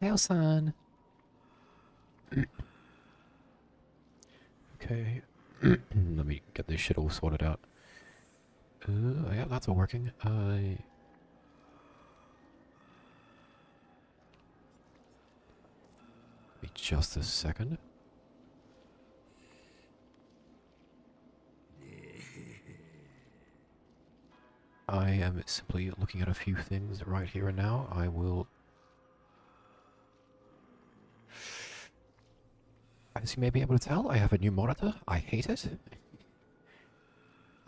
Hail, son. Okay. Let me get this shit all sorted out. Yeah, that's all working. Just a second. I am simply looking at a few things right here and now. I will... As you may be able to tell, I have a new monitor. I hate it.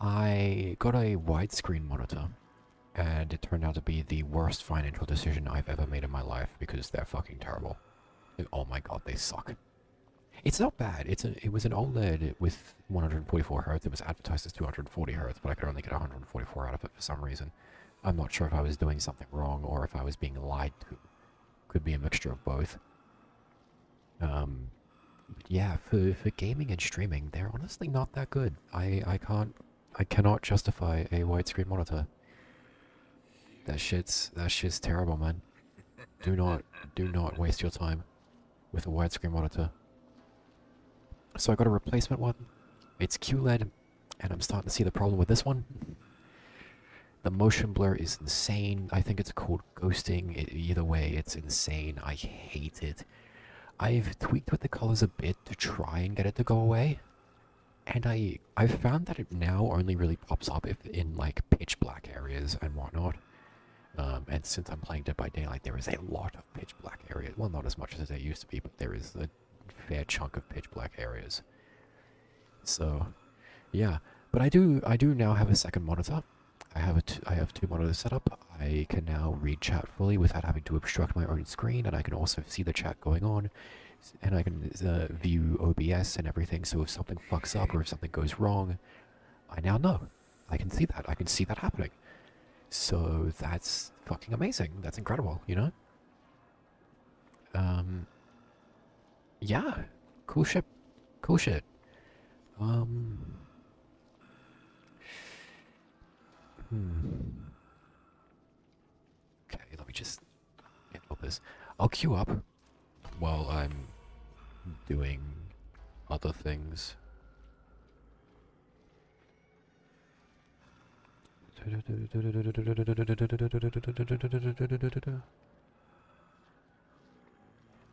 I got a widescreen monitor, and it turned out to be the worst financial decision I've ever made in my life because they're fucking terrible. Oh my god, they suck. It's not bad. It was an OLED with 144 hertz. It was advertised as 240 hertz, but I could only get 144 out of it for some reason. I'm not sure if I was doing something wrong or if I was being lied to. Could be a mixture of both. But yeah, for gaming and streaming, they're honestly not that good. I cannot justify a widescreen monitor. That shit's terrible, man. Do not waste your time with a widescreen monitor. So I got a replacement one. It's QLED, and I'm starting to see the problem with this one. The motion blur is insane. I think it's called ghosting. Either way, it's insane. I hate it. I've tweaked with the colors a bit to try and get it to go away. And I've found that it now only really pops up if in like pitch black areas and whatnot. And since I'm playing Dead by Daylight, there is a lot of pitch black areas. Well, not as much as there used to be, but there is a fair chunk of pitch black areas. So, yeah. But I do now have a second monitor. I have two monitors set up. I can now read chat fully without having to obstruct my own screen, and I can also see the chat going on, and I can view OBS and everything. So if something fucks up or if something goes wrong, I now know. I can see that. I can see that happening. So that's fucking amazing. That's incredible, you know? Yeah. Cool shit. Cool shit. Um, Okay, let me just handle this. I'll queue up while I'm doing other things.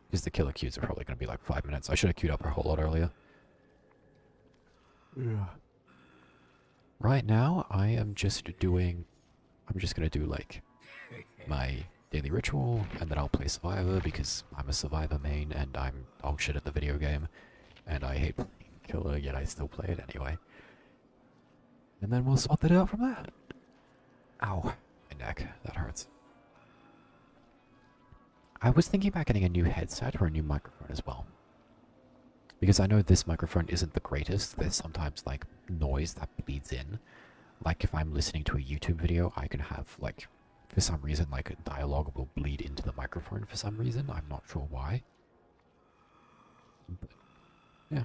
Because the killer queues are probably going to be like 5 minutes. I should have queued up a whole lot earlier. Yeah. Right now, I'm just going to do like my daily ritual, and then I'll play Survivor because I'm a Survivor main and I'm dog shit at the video game, and I hate playing killer, yet I still play it anyway. And then we'll sort it out from there. Ow, my neck, that hurts. I was thinking about getting a new headset or a new microphone as well. Because I know this microphone isn't the greatest. There's sometimes like noise that bleeds in. Like if I'm listening to a YouTube video, I can have like, for some reason, like a dialogue will bleed into the microphone for some reason. I'm not sure why. But yeah,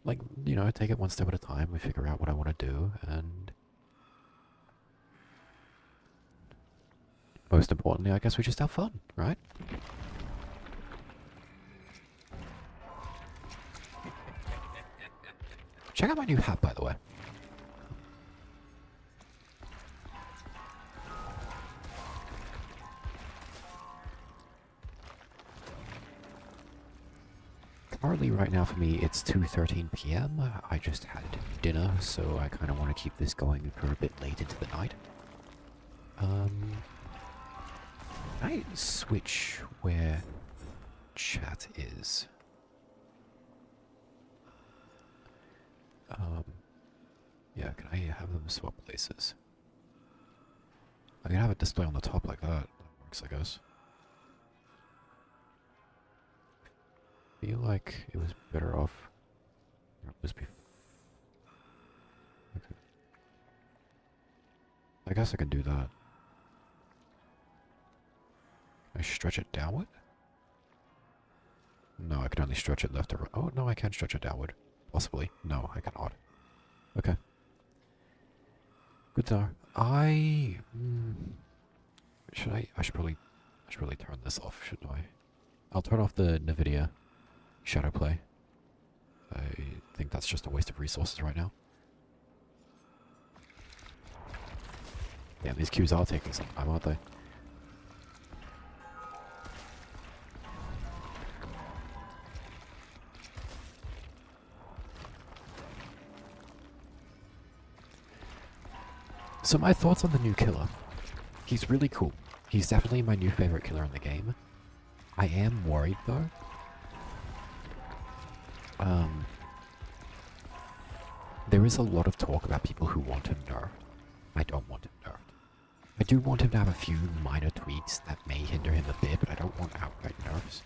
like, you know, take it one step at a time. We figure out what I want to do, and most importantly, I guess we just have fun, right? Check out my new hat, by the way. Currently, right now for me, it's 2:13 p.m. I just had dinner, so I kind of want to keep this going for a bit late into the night. Can I switch where chat is? Yeah, can I have them swap places? I can have it display on the top like that. That works, I guess. Feel like it was better off. Okay. I guess I can do that. Can I stretch it downward? No, I can only stretch it left or right. Oh, no, I can stretch it downward. Possibly. No, I cannot. Okay. Good to know. Should I should probably turn this off, shouldn't I? I'll turn off the NVIDIA shadow play. I think that's just a waste of resources right now. Yeah, these queues are taking some time, aren't they? So my thoughts on the new killer. He's really cool. He's definitely my new favorite killer in the game. I am worried though. There is a lot of talk about people who want him nerfed. I don't want him nerfed. I do want him to have a few minor tweaks that may hinder him a bit, but I don't want outright nerfs.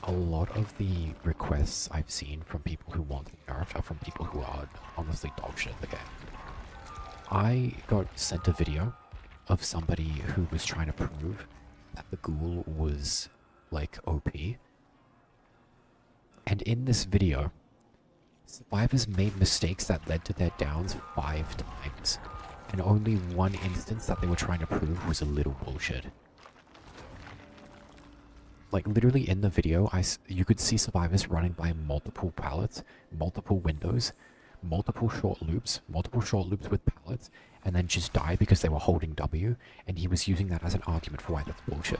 A lot of the requests I've seen from people who want him nerfed are from people who are honestly dog shit at the game. I got sent a video of somebody who was trying to prove that the ghoul was, like, OP. And in this video, survivors made mistakes that led to their downs 5 times. And only one instance that they were trying to prove was a little bullshit. Like, literally in the video, you could see survivors running by multiple pallets, multiple windows, multiple short loops with pallets, and then just die because they were holding W, and he was using that as an argument for why that's bullshit.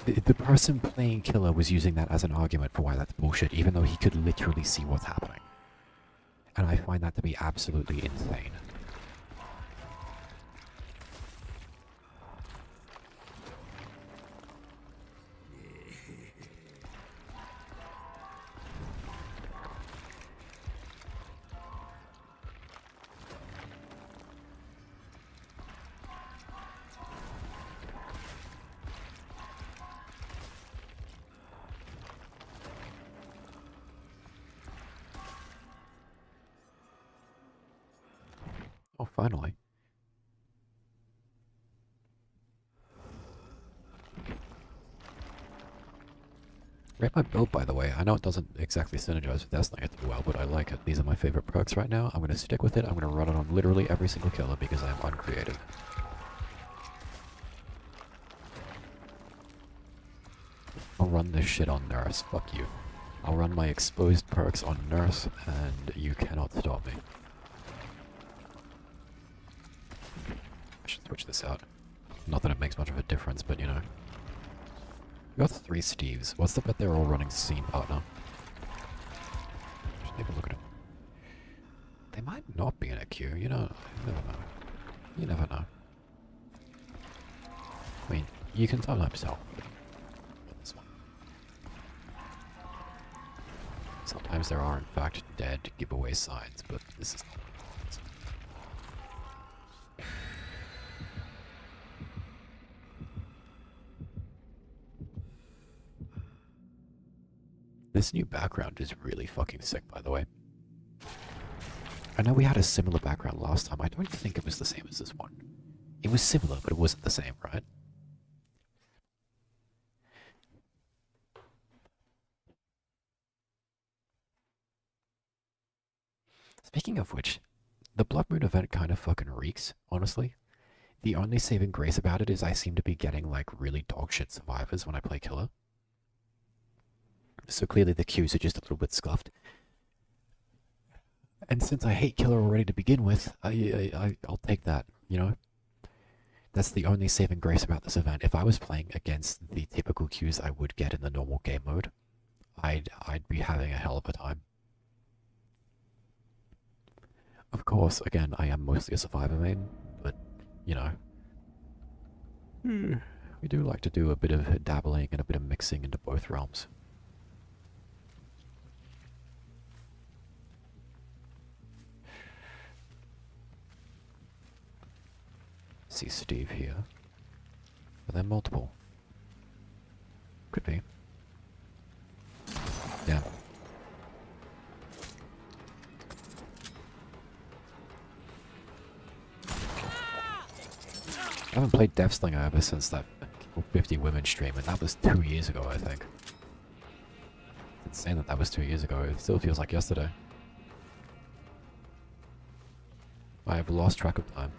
The person playing killer was using that as an argument for why that's bullshit, even though he could literally see what's happening. And I find that to be absolutely insane. Oh, finally. Rate my build, by the way. I know it doesn't exactly synergize with Destiny too well, but I like it. These are my favorite perks right now. I'm going to stick with it. I'm going to run it on literally every single killer because I am uncreative. I'll run this shit on Nurse. Fuck you. I'll run my exposed perks on Nurse, and you cannot stop me. I should switch this out. Not that it makes much of a difference, but you know. We got 3 Steves. What's the bet they're all running Scene Partner? Just take a look at it. They might not be in a queue, you know. You never know. You never know. I mean, you can sometimes tell. This one. Sometimes there are in fact dead giveaway signs, but this is not. This new background is really fucking sick, by the way. I know we had a similar background last time. I don't think it was the same as this one. It was similar, but it wasn't the same, right? Speaking of which, the Bloodmoon event kind of fucking reeks, honestly. The only saving grace about it is I seem to be getting, like, really dogshit survivors when I play killer. So clearly the queues are just a little bit scuffed. And since I hate killer already to begin with, I'll take that, you know? That's the only saving grace about this event. If I was playing against the typical queues I would get in the normal game mode, I'd be having a hell of a time. Of course, again, I am mostly a survivor main, but, you know, we do like to do a bit of dabbling and a bit of mixing into both realms. See Steve here. Are there multiple? Could be. Yeah. I haven't played Deathslinger ever since that 50 women stream, and that was 2 years ago, I think. It's insane that that was 2 years ago. It still feels like yesterday. I have lost track of time.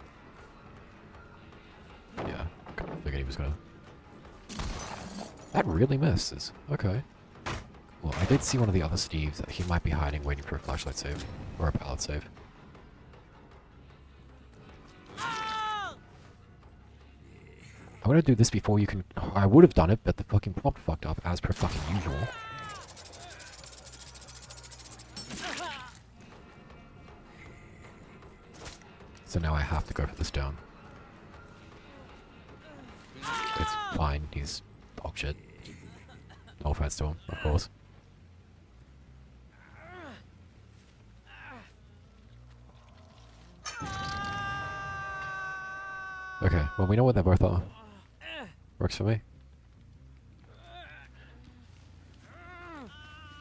Yeah, I kind of figured he was gonna... That really misses. Okay. Well, I did see one of the other Steves that he might be hiding waiting for a flashlight save. Or a pallet save. I'm gonna do this before you can... I would have done it, but the fucking prompt fucked up, as per fucking usual. So now I have to go for this down. It's fine, he's dog shit. No offense to him, of course. Okay, well we know what they both are. Works for me.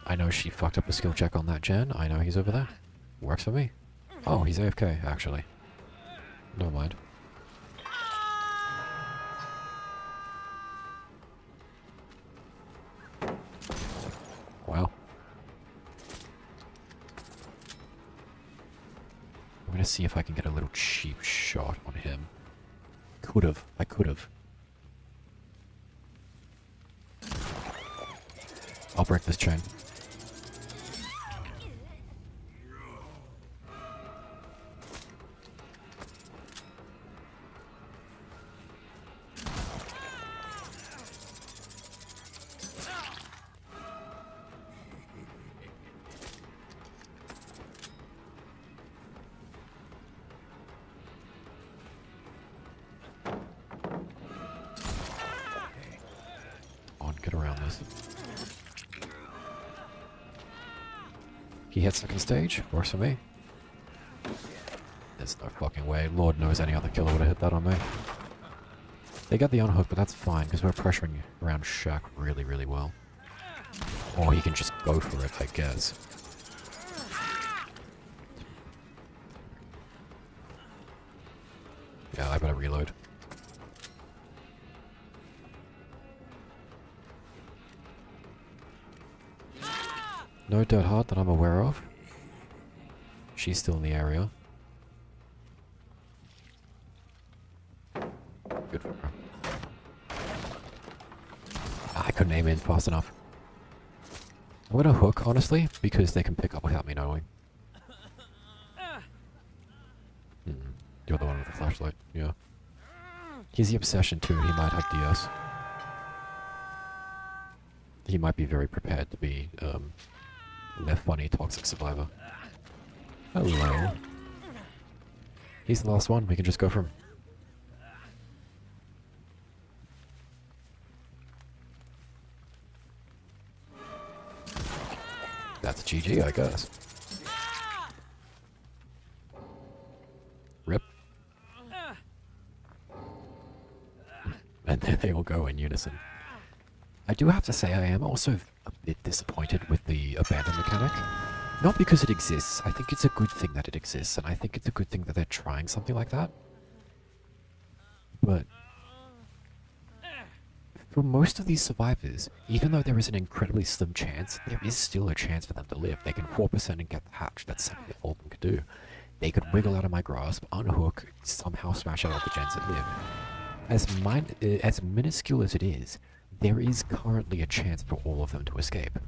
I know she fucked up a skill check on that gen. I know he's over there. Works for me. Oh, he's AFK, actually. Never mind. Wow. I'm gonna see if I can get a little cheap shot on him. Could've. I could've. I'll break this chain. Get around this. He hit second stage. Works for me. There's no fucking way. Lord knows any other killer would have hit that on me. They got the unhook, but that's fine, because we're pressuring around Shaq really, really well. Or he can just go for it, I guess. Yeah, I better reload. No Dead Heart that I'm aware of. She's still in the area. Good for her. I couldn't aim in fast enough. I'm gonna hook, honestly, because they can pick up without me knowing. You're the one with the flashlight, yeah. He's the Obsession too, he might have DS. He might be very prepared to be, the funny toxic survivor. Hello. He's the last one, we can just go for him. That's GG, I guess. Rip. And then they will go in unison. I do have to say I am also a bit disappointed with the abandon mechanic. Not because it exists, I think it's a good thing that it exists, and I think it's a good thing that they're trying something like that. But for most of these survivors, even though there is an incredibly slim chance, there is still a chance for them to live. They can 4% and get the hatch, that's something all of them could do. They could wiggle out of my grasp, unhook, somehow smash out all the gens and live. As minuscule as it is, there is currently a chance for all of them to escape.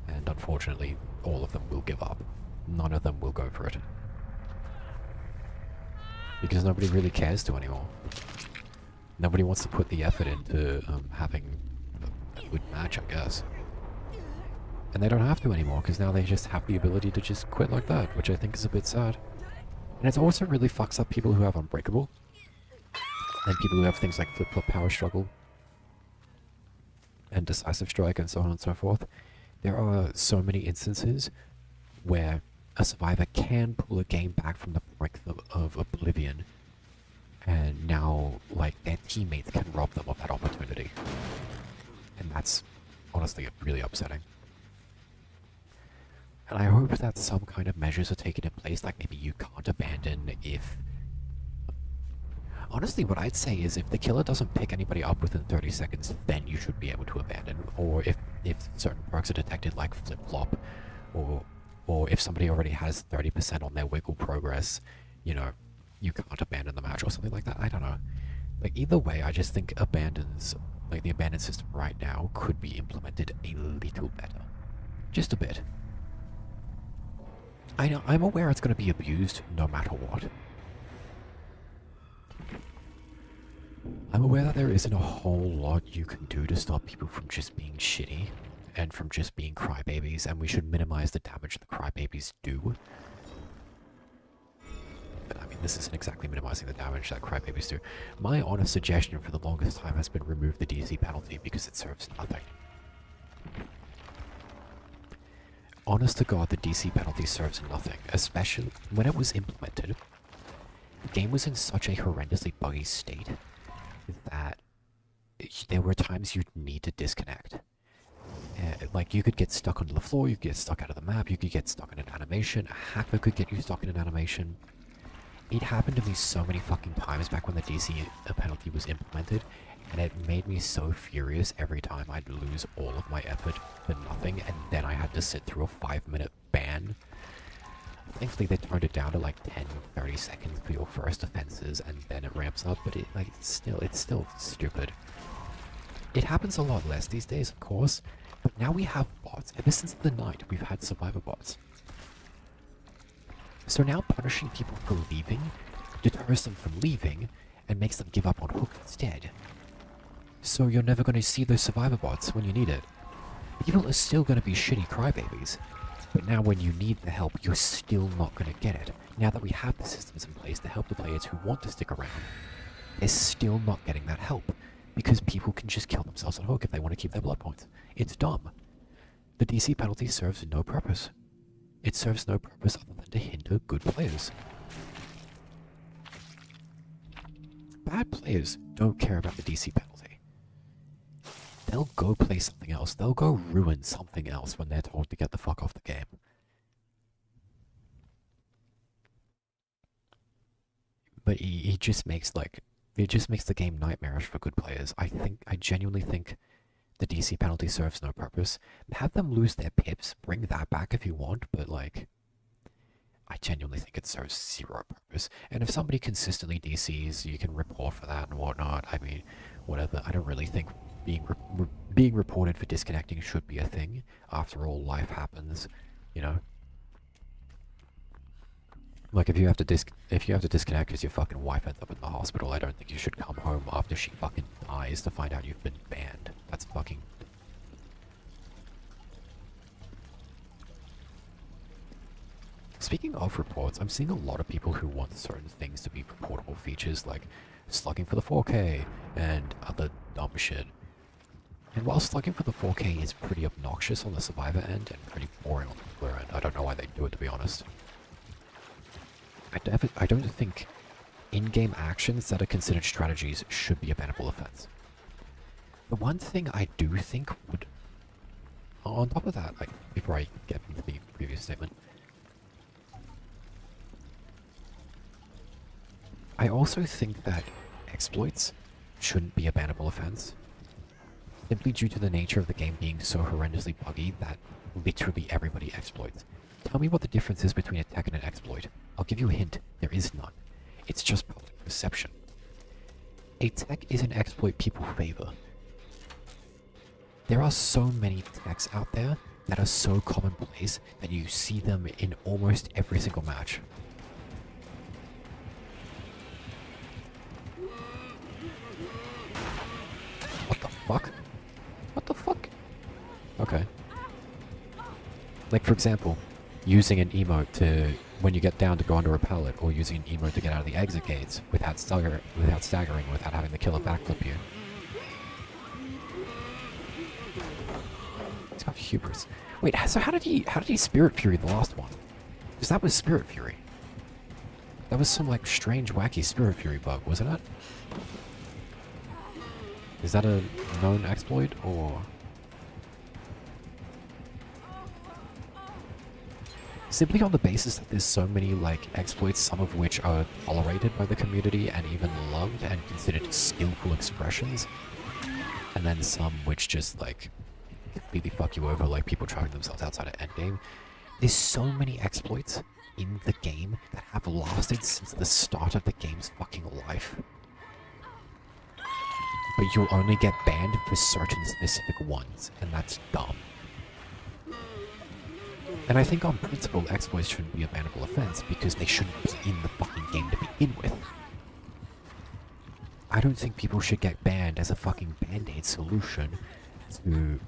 And unfortunately, all of them will give up. None of them will go for it. Because nobody really cares to anymore. Nobody wants to put the effort into having a good match, I guess. And they don't have to anymore, because now they just have the ability to just quit like that, which I think is a bit sad. And it also really fucks up people who have Unbreakable. And people who have things like Flip-Flop Power Struggle. And Decisive Strike and so on and so forth. There are so many instances where a survivor can pull a game back from the brink of oblivion, and now, like, their teammates can rob them of that opportunity. And that's honestly really upsetting. And I hope that some kind of measures are taken in place, like maybe you can't abandon if... Honestly, what I'd say is if the killer doesn't pick anybody up within 30 seconds, then you should be able to abandon. Or if certain perks are detected, like flip-flop, or if somebody already has 30% on their wiggle progress, you know, you can't abandon the match or something like that. I don't know. Like, either way, I just think like the abandoned system right now could be implemented a little better. Just a bit. I know, I'm aware it's going to be abused no matter what. I'm aware that there isn't a whole lot you can do to stop people from just being shitty and from just being crybabies, and we should minimize the damage the crybabies do. But I mean, this isn't exactly minimizing the damage that crybabies do. My honest suggestion for the longest time has been remove the DC penalty because it serves nothing. Honest to God, the DC penalty serves nothing, especially when it was implemented. The game was in such a horrendously buggy state that there were times you'd need to disconnect. Like, you could get stuck under the floor, you could get stuck out of the map, you could get stuck in an animation, a hacker could get you stuck in an animation. It happened to me so many fucking times back when the DC penalty was implemented, and it made me so furious every time I'd lose all of my effort for nothing, and then I had to sit through a 5-minute ban. Thankfully, they turned it down to like 10-30 seconds for your first offenses, and then it ramps up, but it's still stupid. It happens a lot less these days, of course, but now we have bots. Ever since the night, we've had survivor bots. So now punishing people for leaving deters them from leaving and makes them give up on Hook instead. So you're never going to see those survivor bots when you need it. People are still going to be shitty crybabies. But now when you need the help, you're still not going to get it. Now that we have the systems in place to help the players who want to stick around, they're still not getting that help. Because people can just kill themselves on Hook if they want to keep their blood points. It's dumb. The DC penalty serves no purpose. It serves no purpose other than to hinder good players. Bad players don't care about the DC penalty. They'll go play something else. They'll go ruin something else when they're told to get the fuck off the game. But he just makes it just makes the game nightmarish for good players. I genuinely think the DC penalty serves no purpose. Have them lose their pips, bring that back if you want, but like, I genuinely think it serves zero purpose. And if somebody consistently DCs, you can report for that and whatnot. I mean, whatever. I don't really think being reported for disconnecting should be a thing. After all, life happens, you know. Like, if you have to disconnect because your fucking wife ends up in the hospital, I don't think you should come home after she fucking dies to find out you've been banned. That's fucking... Speaking of reports, I'm seeing a lot of people who want certain things to be reportable features, like slugging for the 4K and other dumb shit. And while slugging for the 4K is pretty obnoxious on the survivor end and pretty boring on the player end, I don't know why they do it, to be honest. I don't think in-game actions that are considered strategies should be a bannable offense. The one thing I do think would... On top of that, like, before I get into the previous statement, I also think that exploits shouldn't be a bannable offense, simply due to the nature of the game being so horrendously buggy that literally everybody exploits. Tell me what the difference is between a tech and an exploit. I'll give you a hint. There is none. It's just public perception. A tech is an exploit people favor. There are so many techs out there that are so commonplace that you see them in almost every single match. What the fuck? What the fuck? Okay. Like, for example, using an emote to, when you get down, to go under a pallet, or using an emote to get out of the exit gates without staggering, without having the killer backflip you. He's got hubris. Wait, so how did he Spirit Fury the last one? Because that was Spirit Fury. That was some like strange, wacky Spirit Fury bug, wasn't it? Is that a known exploit, or... Simply on the basis that there's so many, like, exploits, some of which are tolerated by the community and even loved and considered skillful expressions, and then some which just, like, completely fuck you over, like people throwing themselves outside of endgame. There's so many exploits in the game that have lasted since the start of the game's fucking life. but you'll only get banned for certain specific ones, and that's dumb. And I think on principle, exploits shouldn't be a bannable offense because they shouldn't be in the fucking game to begin with. I don't think people should get banned as a fucking band-aid solution to...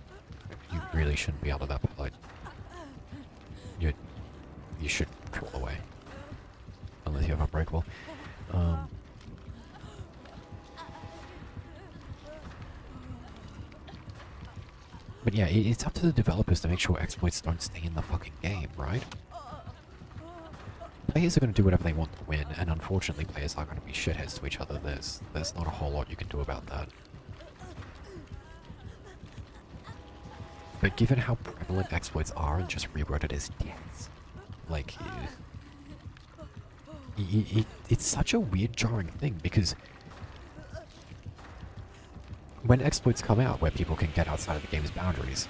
You really shouldn't be out of that palette. You should crawl away. Unless you have Unbreakable. But yeah, it's up to the developers to make sure exploits don't stay in the fucking game, right? Players are going to do whatever they want to win, and unfortunately players are going to be shitheads to each other. There's not a whole lot you can do about that. But given how prevalent exploits are and just reworded as deaths, like, it's such a weird, jarring thing, because when exploits come out where people can get outside of the game's boundaries,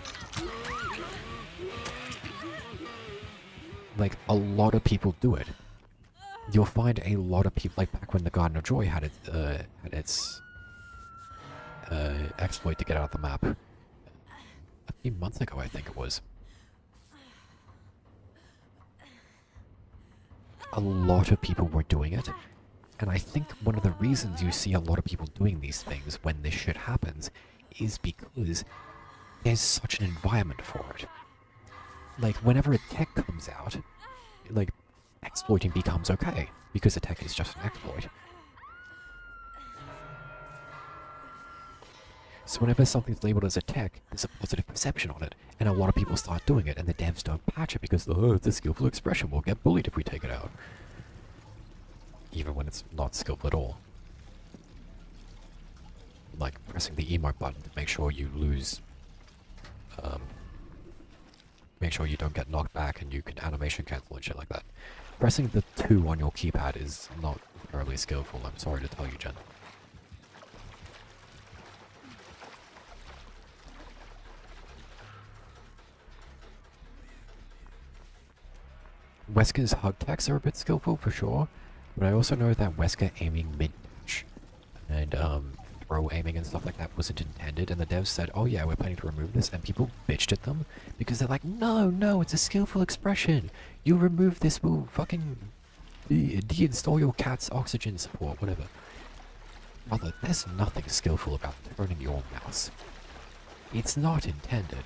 like, a lot of people do it. You'll find a lot of people, like back when the Garden of Joy had its exploit to get out of the map. A few months ago, I think it was. A lot of people were doing it, and I think one of the reasons you see a lot of people doing these things when this shit happens is because there's such an environment for it. Like, whenever a tech comes out, like, exploiting becomes okay, because a tech is just an exploit. So whenever something's labeled as a tech, there's a positive perception on it, and a lot of people start doing it, and the devs don't patch it because, oh, it's a skillful expression, we'll get bullied if we take it out. Even when it's not skillful at all. Like pressing the emote button to make sure you lose, make sure you don't get knocked back and you can animation cancel and shit like that. Pressing the 2 on your keypad is not terribly skillful, I'm sorry to tell you, Jen. Wesker's hug attacks are a bit skillful for sure, but I also know that Wesker aiming mid-dash and throw aiming and stuff like that wasn't intended, and the devs said, oh yeah, we're planning to remove this, and people bitched at them because they're like, no, it's a skillful expression. You remove this, we'll fucking deinstall your cat's oxygen support, whatever. Brother, there's nothing skillful about turning your mouse. It's not intended.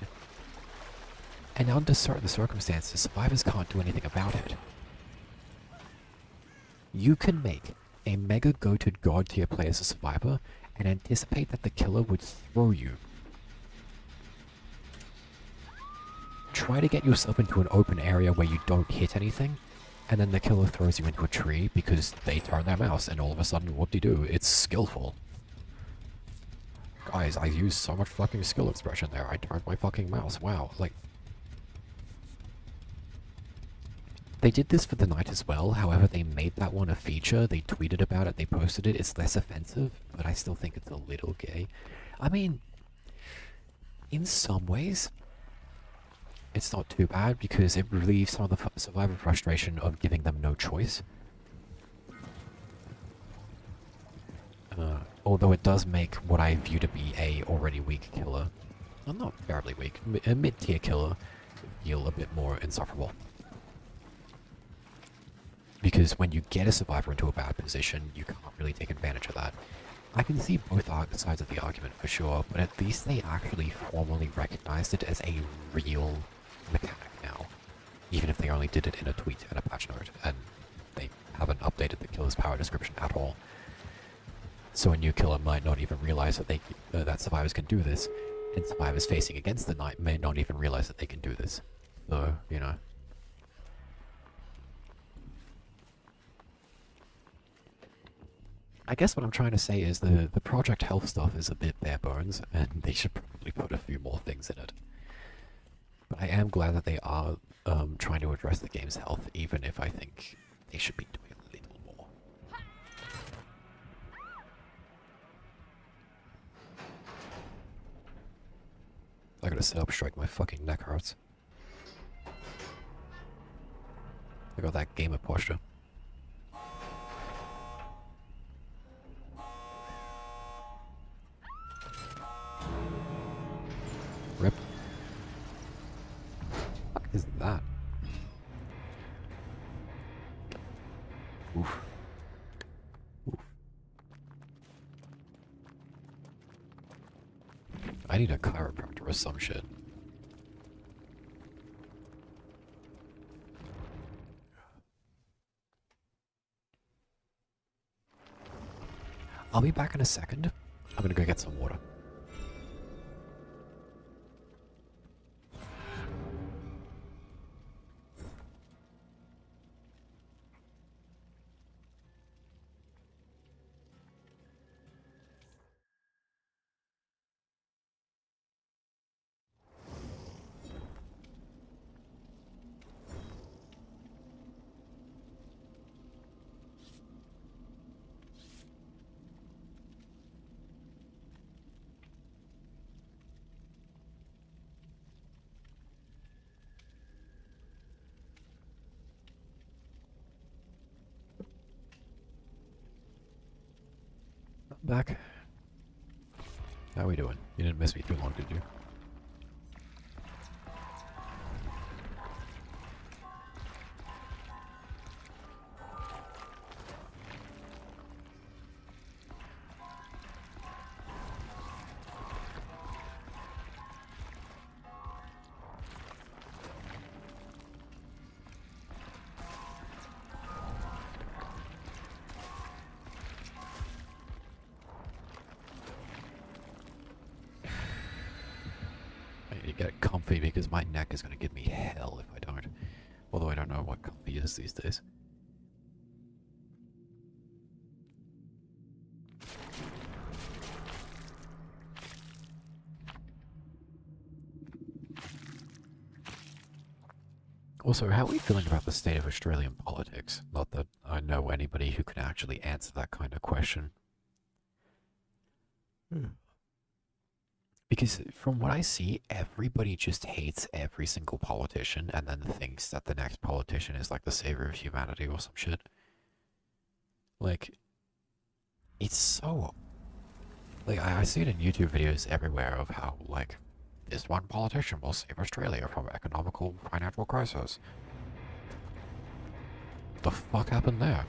And under certain circumstances, survivors can't do anything about it. You can make a mega goated god tier play as a survivor and anticipate that the killer would throw you. Try to get yourself into an open area where you don't hit anything, and then the killer throws you into a tree because they turn their mouse and all of a sudden, whoop-de-doo, it's skillful. Guys, I used so much fucking skill expression there, I turned my fucking mouse, wow, like... They did this for the night as well, however they made that one a feature, they tweeted about it, they posted it, it's less offensive, but I still think it's a little gay. I mean, in some ways, it's not too bad because it relieves some of the survivor frustration of giving them no choice. Although it does make what I view to be a already weak killer, well, not terribly weak, a mid-tier killer, feel a bit more insufferable. Because when you get a survivor into a bad position, you can't really take advantage of that. I can see both sides of the argument for sure, but at least they actually formally recognized it as a real mechanic now. Even if they only did it in a tweet and a patch note, and they haven't updated the killer's power description at all. So a new killer might not even realize that that survivors can do this, and survivors facing against the knight may not even realize that they can do this. So, you know. I guess what I'm trying to say is the Project Health stuff is a bit bare bones, and they should probably put a few more things in it. But I am glad that they are trying to address the game's health, even if I think they should be doing a little more. I gotta sit up straight, my fucking neck hurts. I got that gamer posture. Rip. What is that? Oof. Oof. I need a chiropractor or some shit. I'll be back in a second. I'm gonna go get some water. I'm back. How are we doing? You didn't miss me too long, did you? I need to get comfy because my neck is gonna give me hell if I don't. Although I don't know what comfy is these days. Also, how are we feeling about the state of Australian politics? Not that I know anybody who can actually answer that kind of question. Because from what I see, everybody just hates every single politician and then thinks that the next politician is like the savior of humanity or some shit. Like, it's so... Like, I see it in YouTube videos everywhere of how, like, this one politician will save Australia from economical financial crisis. What the fuck happened there?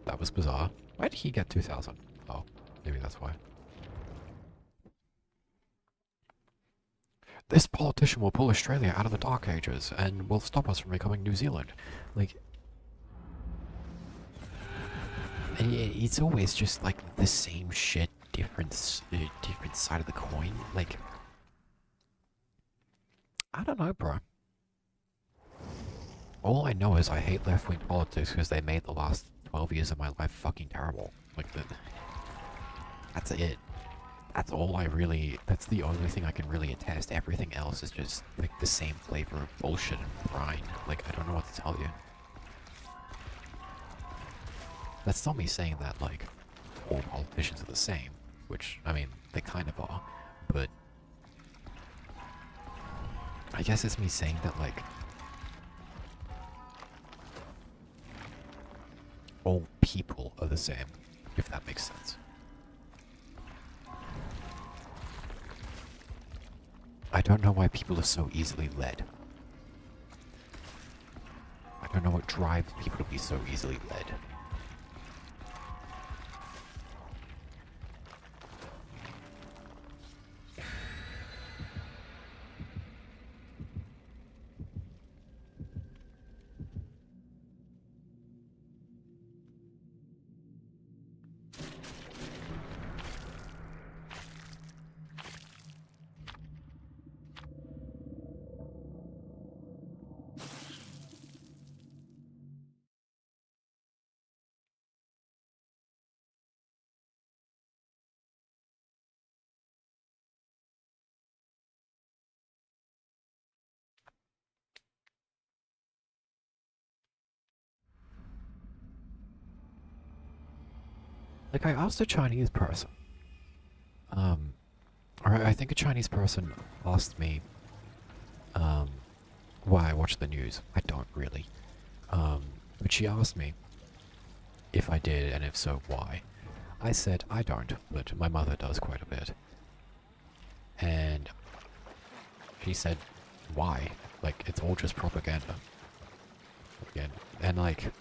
That was bizarre. Why did he get 2,000? Oh, maybe that's why. This politician will pull Australia out of the Dark Ages and will stop us from becoming New Zealand. Like, and it's always just like the same shit, different side of the coin. Like, I don't know, bro. All I know is I hate left-wing politics because they made the last 12 years of my life fucking terrible. Like, that's it. That's all I really... That's the only thing I can really attest. Everything else is just, like, the same flavor of bullshit and brine. Like, I don't know what to tell you. That's not me saying that, like, all politicians are the same. Which, I mean, they kind of are. But... I guess it's me saying that, like... all people are the same, if that makes sense. I don't know why people are so easily led. I don't know what drives people to be so easily led. Like, I asked a Chinese person, or I think a Chinese person asked me, why I watch the news. I don't really. But she asked me if I did, and if so, why. I said I don't, but my mother does quite a bit. And she said, why? Like, it's all just propaganda. Again, and like...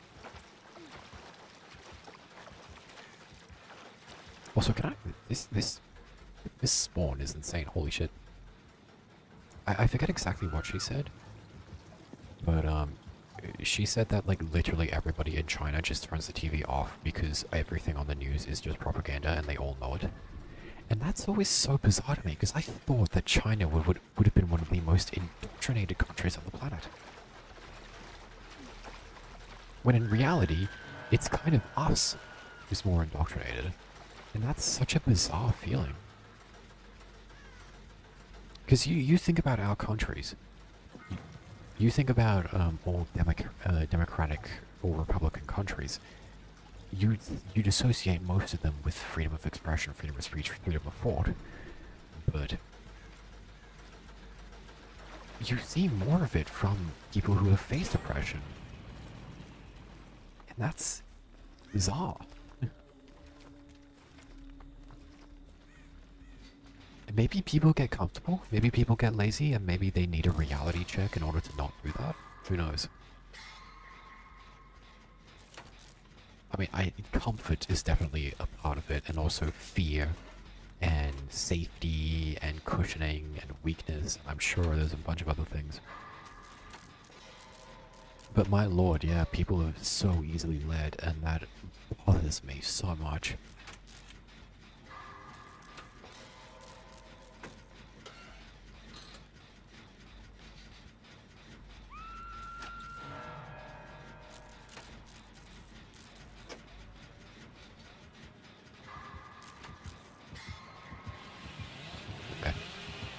Also, can I... This spawn is insane, holy shit. I forget exactly what she said. But, she said that, like, literally everybody in China just turns the TV off because everything on the news is just propaganda and they all know it. And that's always so bizarre to me, because I thought that China would have been one of the most indoctrinated countries on the planet. When in reality, it's kind of us who's more indoctrinated. And that's such a bizarre feeling. Because you think about our countries. You think about all democratic or republican countries. You'd associate most of them with freedom of expression, freedom of speech, freedom of thought. But you see more of it from people who have faced oppression. And that's bizarre. Maybe people get comfortable, maybe people get lazy, and maybe they need a reality check in order to not do that. Who knows? I mean, comfort is definitely a part of it, and also fear, and safety, and cushioning, and weakness. I'm sure there's a bunch of other things. But my lord, yeah, people are so easily led, and that bothers me so much.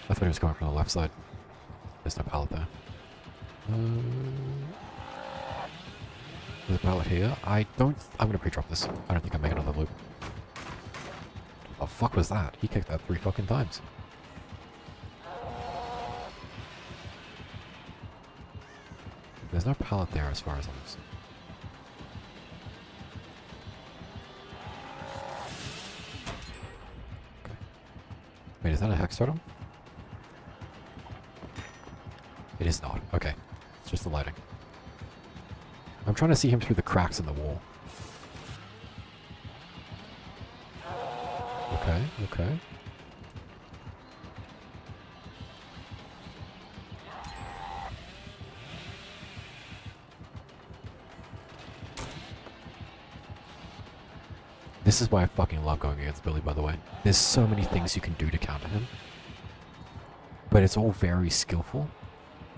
I thought he was coming from the left side. There's no pallet there. There's a pallet here. I'm gonna pre-drop this. I don't think I'm making another loop. What the fuck was that? He kicked that 3 fucking times. There's no pallet there as far as I'm concerned. Okay. Wait, is that a hex totem? It is not. Okay. It's just the lighting. I'm trying to see him through the cracks in the wall. Okay, okay. This is why I fucking love going against Billy, by the way. There's so many things you can do to counter him. But it's all very skillful.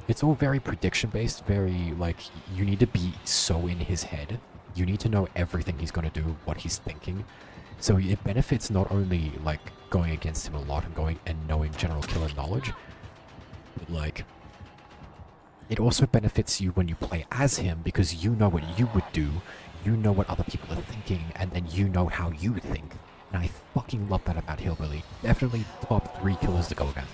It's all very prediction-based, very, like, you need to be so in his head. You need to know everything he's going to do, what he's thinking. So it benefits not only, like, going against him a lot and knowing general killer knowledge, but, like, it also benefits you when you play as him because you know what you would do, you know what other people are thinking, and then you know how you think. And I fucking love that about Hillbilly. Definitely top 3 killers to go against.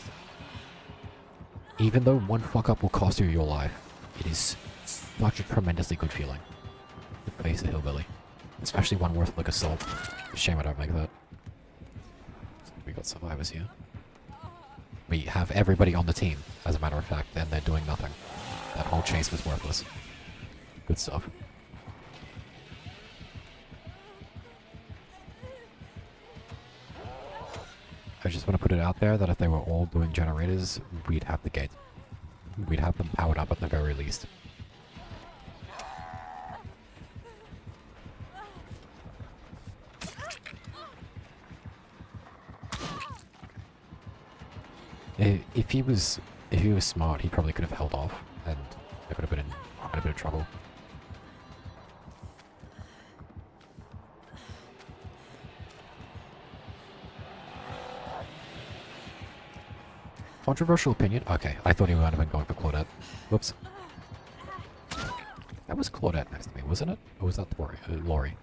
Even though one fuck up will cost you your life, it is such a tremendously good feeling to face a Hillbilly. Especially one worth like assault. Shame I don't make that. So we got survivors here. We have everybody on the team, as a matter of fact, and they're doing nothing. That whole chase was worthless. Good stuff. I just want to put it out there that if they were all doing generators, we'd have the gate. We'd have them powered up at the very least. If he was smart, he probably could have held off, and they would have been in quite a bit of trouble. Controversial opinion? Okay, I thought he might have been going for Claudette. Whoops. That was Claudette next to me, wasn't it? Or was that Tori? Lori.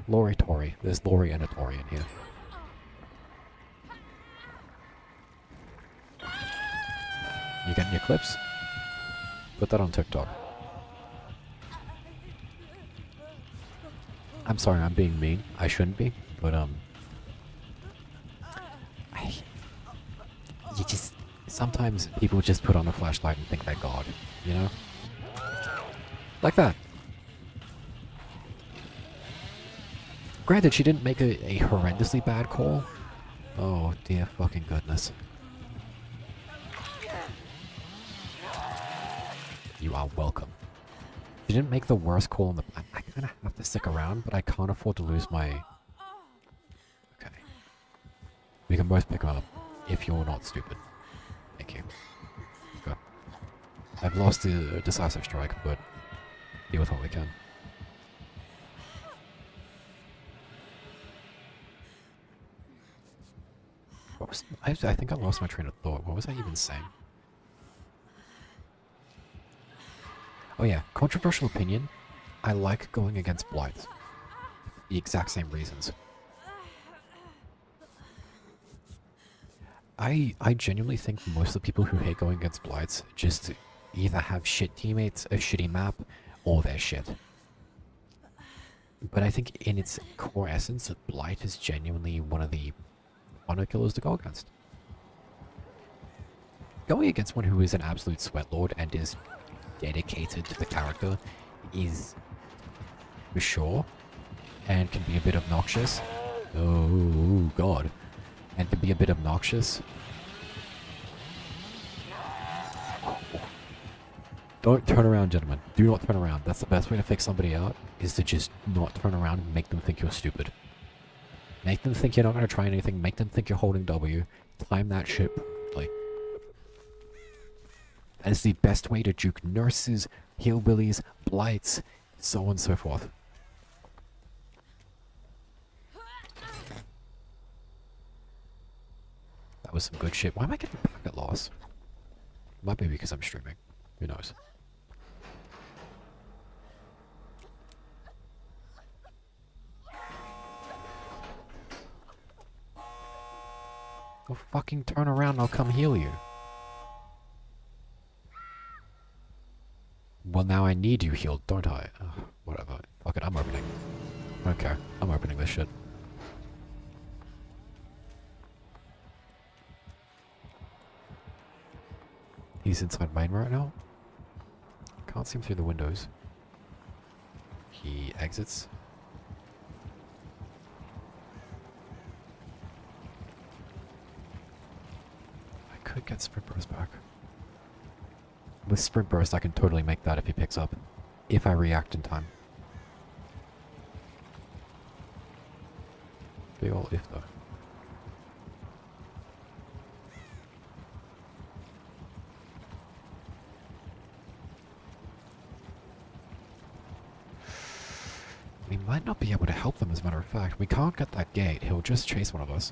Lori, Tori. There's Lori and a Tori in here. You getting your clips? Put that on TikTok. I'm sorry, I'm being mean. I shouldn't be, but I, you just sometimes people just put on a flashlight and think they're God, you know? Like that. Granted, she didn't make a horrendously bad call. Oh dear fucking goodness. You are welcome. She didn't make the worst call in the... I kind of have to stick around, but I can't afford to lose my... Okay. We can both pick him up, if you're not stupid. Thank you. Go. I've lost the decisive strike, but deal with what we can. What was... I think I lost my train of thought. What was I even saying? Oh yeah, controversial opinion. I like going against Blight. The exact same reasons. I genuinely think most of the people who hate going against Blights just either have shit teammates, a shitty map, or they're shit. But I think in its core essence, Blight is genuinely one of the funner killers to go against. Going against one who is an absolute sweatlord and is dedicated to the character is for sure, and can be a bit obnoxious. Oh god. And can be a bit obnoxious. Don't turn around, gentlemen. Do not turn around. That's the best way to fix somebody out, is to just not turn around and make them think you're stupid. Make them think you're not going to try anything. Make them think you're holding W. Time that shit perfectly. That is the best way to juke nurses, hillbillies, blights, so on and so forth. That was some good shit. Why am I getting packet loss? Might be because I'm streaming. Who knows? Go fucking turn around, I'll come heal you. Well, now I need you healed, don't I? Ugh, whatever. Fuck it, I'm opening. I don't care. I'm opening this shit. He's inside main right now. Can't see him through the windows. He exits. I could get Sprint Burst back. With Sprint Burst, I can totally make that if he picks up. If I react in time. Big ol' if though. We might not be able to help them, as a matter of fact. We can't get that gate. He'll just chase one of us.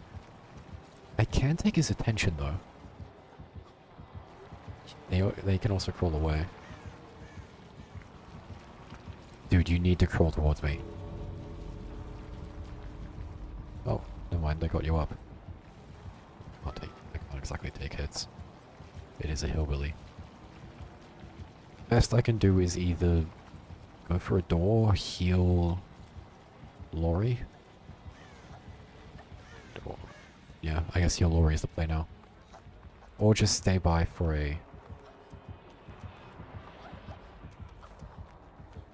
I can take his attention, though. They can also crawl away. Dude, you need to crawl towards me. Oh, never mind. They got you up. I can't exactly take hits. It is a hillbilly. Best I can do is either go for a door, heal Lori. Door. Yeah, I guess heal Lori is the play now. Or just stay by for a...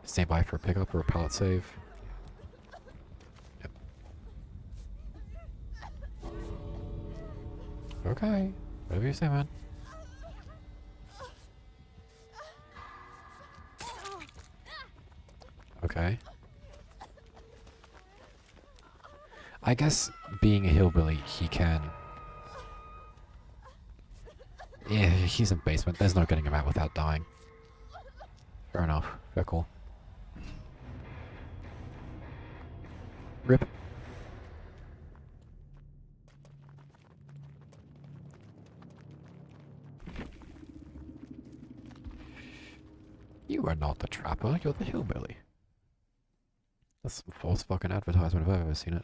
Stay by for a pickup or a pallet save. Yep. Okay. Whatever you say, man. Okay. I guess being a hillbilly, he can... Yeah, he's in basement. There's no getting him out without dying. Fair enough. Fair call. Rip. You are not the trapper, you're the hillbilly. That's some false fucking advertisement if I've ever seen it.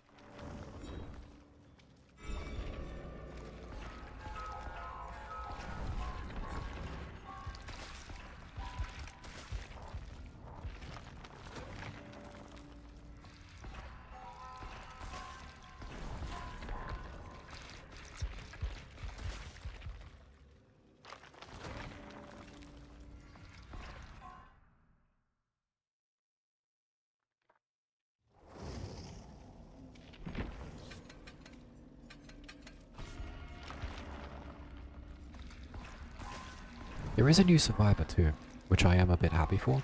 There is a new survivor too, which I am a bit happy for.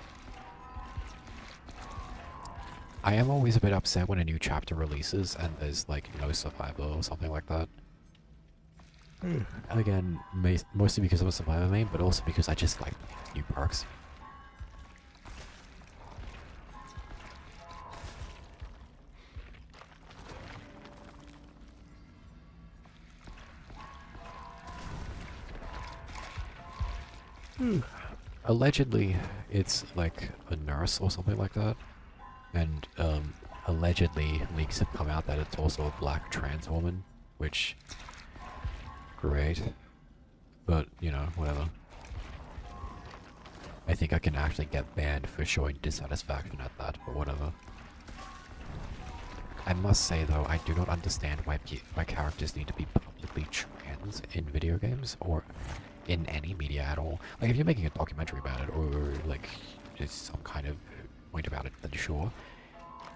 I am always a bit upset when a new chapter releases and there's like no survivor or something like that. Again, mostly because I'm a survivor main, but also because I just like new perks. Allegedly, it's like a nurse or something like that. And allegedly, leaks have come out that it's also a black trans woman, which, great. But, you know, whatever. I think I can actually get banned for showing dissatisfaction at that, but whatever. I must say though, I do not understand why characters need to be publicly trans in video games, or in any media at all. Like, if you're making a documentary about it, or like, just some kind of point about it, then sure.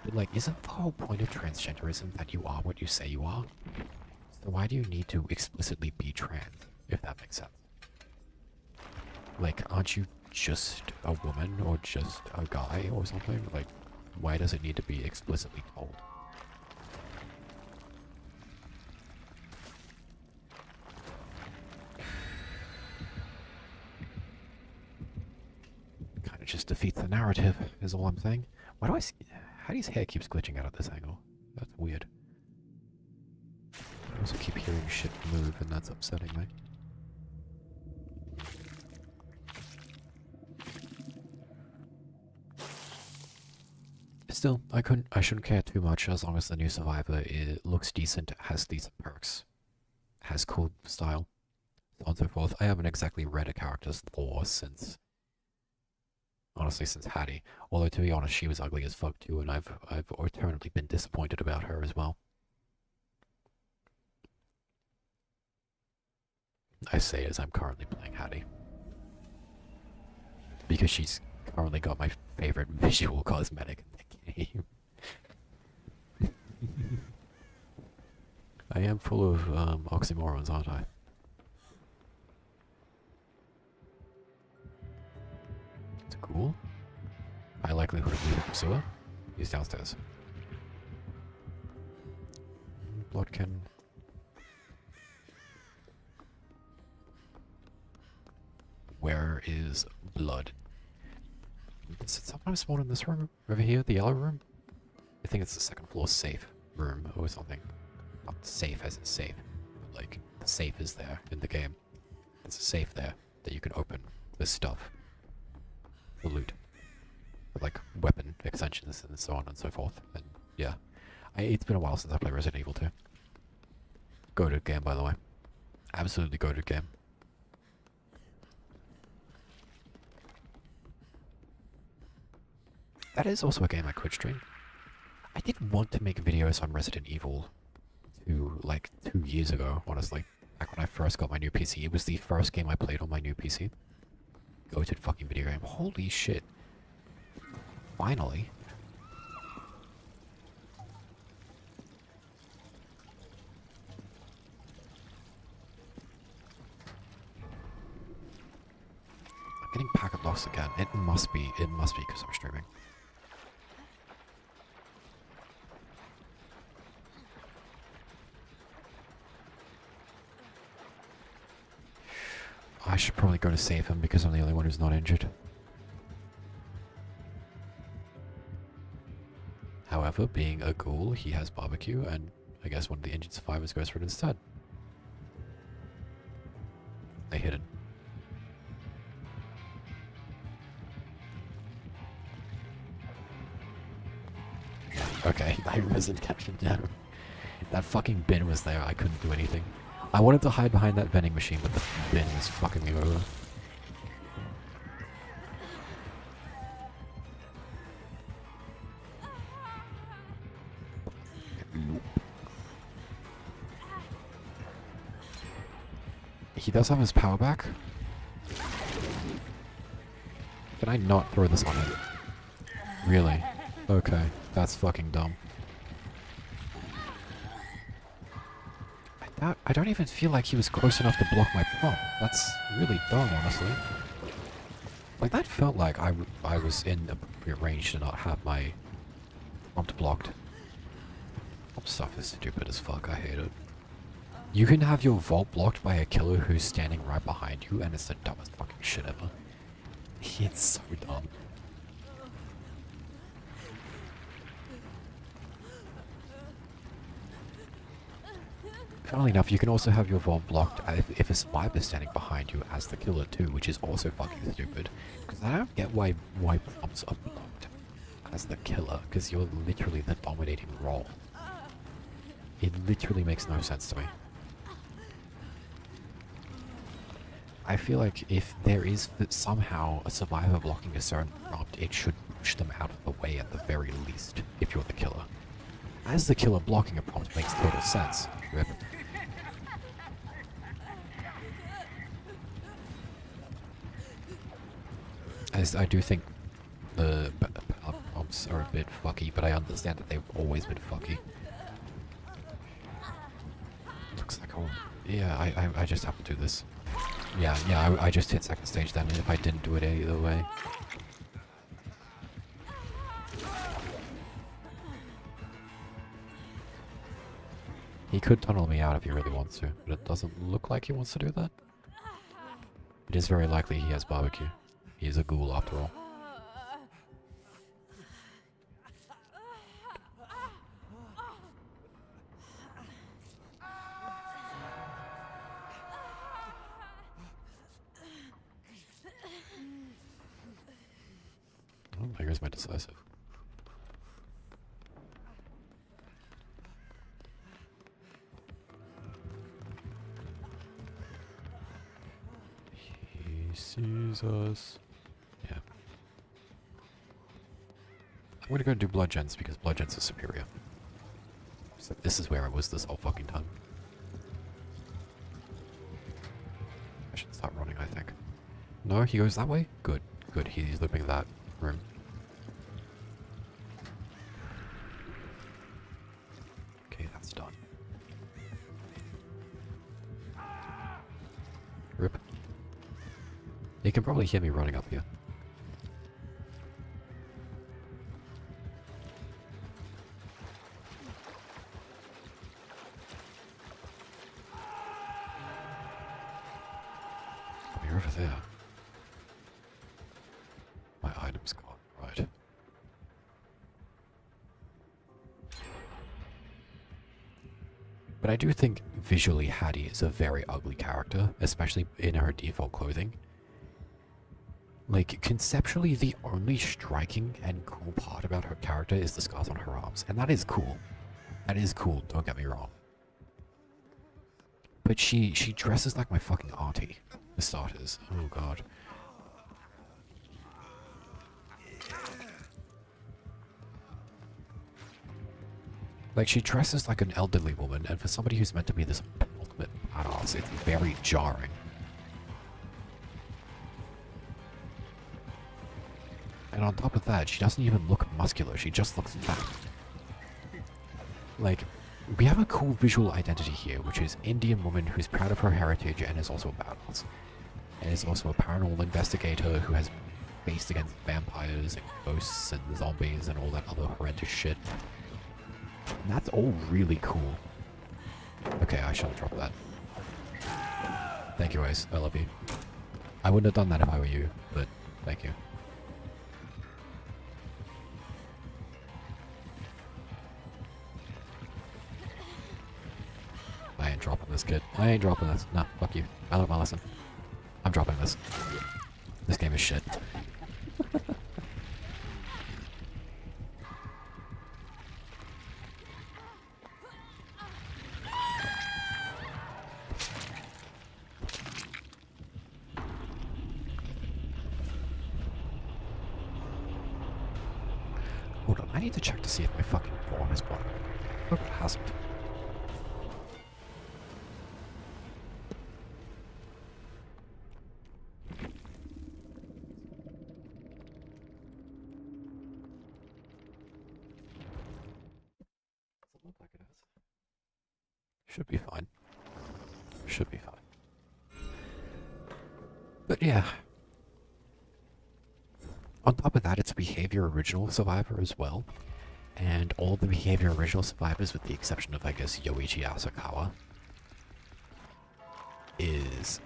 But like, isn't the whole point of transgenderism that you are what you say you are? So why do you need to explicitly be trans, if that makes sense? Like, aren't you just a woman, or just a guy, or something? Like, why does it need to be explicitly told? Kind of just defeats the narrative, is all I'm saying. Why do I see... How do his hair keeps glitching out at this angle? That's weird. I also keep hearing shit move, and that's upsetting me. Still, I shouldn't care too much as long as the new survivor looks decent, has decent perks, has cool style, so on and so forth. I haven't exactly read a character's lore since, honestly, since Hattie. Although, to be honest, she was ugly as fuck too, and I've eternally been disappointed about her as well. I say as I'm currently playing Hattie. Because she's currently got my favorite visual cosmetic in the game. I am full of oxymorons, aren't I? It's cool. High likelihood of leaving the sewer. He's downstairs. Bloodkin. Where is blood? Does it sometimes spawn in this room? Over here, the yellow room? I think it's the second floor safe room or something. Not safe as in safe, but like, the safe is there in the game. There's a safe there that you can open with stuff. For loot. With like, weapon extensions and so on and so forth. And yeah. It's been a while since I played Resident Evil 2. Goated game, by the way. Absolutely goated game. That is also a game I could stream. I did want to make videos on Resident Evil 2, like 2 years ago, honestly. Back when I first got my new PC. It was the first game I played on my new PC. Goated fucking video game. Holy shit. Finally. I'm getting packet loss again. It must be because I'm streaming. I should probably go to save him because I'm the only one who's not injured. However, being a ghoul, he has barbecue, and I guess one of the injured survivors goes for it instead. They hit it. Okay, I wasn't catching down. That fucking bin was there, I couldn't do anything. I wanted to hide behind that vending machine, but the bin was fucking me over. He does have his power back. Can I not throw this on him? Really? Okay, that's fucking dumb. I don't even feel like he was close enough to block my prompt. That's really dumb, honestly. Like, that felt like I was in appropriate range to not have my prompt blocked. Prompt stuff is stupid as fuck, I hate it. You can have your vault blocked by a killer who's standing right behind you, and it's the dumbest fucking shit ever. It's so dumb. Funnily enough, you can also have your vault blocked if a survivor is standing behind you as the killer too, which is also fucking stupid. Because I don't get why prompts are blocked as the killer, because you're literally the dominating role. It literally makes no sense to me. I feel like if there is somehow a survivor blocking a certain prompt, it should push them out of the way at the very least, if you're the killer. As the killer, blocking a prompt makes total sense. Rip. As I do think the prompts are a bit fucky, but I understand that they've always been fucky. Looks like I just have to do this. Yeah, I just hit second stage then, if I didn't do it either way. He could tunnel me out if he really wants to, but it doesn't look like he wants to do that. It is very likely he has barbecue. He is a ghoul after all. Oh, here's my decisive. He sees us. Yeah. I'm gonna go do blood gens because blood gens are superior. So this is where I was this whole fucking time. I should start running, I think. No, he goes that way? Good. Good, he's looping that room. Okay, that's done. Rip. You can probably hear me running up here. Oh, you're over there. My item's gone, right. But I do think visually Hattie is a very ugly character, especially in her default clothing. Like, conceptually, the only striking and cool part about her character is the scars on her arms. And that is cool. That is cool, don't get me wrong. But she dresses like my fucking auntie, for starters. Oh god. Like, she dresses like an elderly woman, and for somebody who's meant to be this ultimate badass, it's very jarring. And on top of that, she doesn't even look muscular, she just looks fat. Like, we have a cool visual identity here, which is Indian woman who's proud of her heritage and is also a badass. And is also a paranormal investigator who has faced against vampires and ghosts and zombies and all that other horrendous shit. And that's all really cool. Okay, I shall drop that. Thank you, Ace. I love you. I wouldn't have done that if I were you, but thank you. I ain't dropping this, kid. I ain't dropping this. Nah, fuck you. I learned my lesson. I'm dropping this. This game is shit. Hold on, I need to check to see if my fucking pawn is blocked. Hope it hasn't. Doesn't look like it has. Should be fine. Should be fine. But yeah. On top of that, it's behavior original survivor as well. And all the behavior original survivors, with the exception of, I guess, Yoichi Asakawa,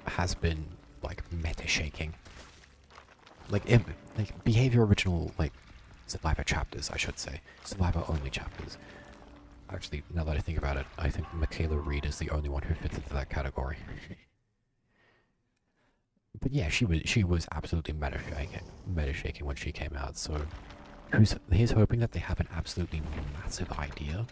has been, like, meta shaking. Like behavior original, like, survivor chapters, I should say. Survivor only chapters. Actually, now that I think about it, I think Michaela Reed is the only one who fits into that category. But yeah, she was absolutely meta shaking when she came out, so he's hoping that they have an absolutely massive idea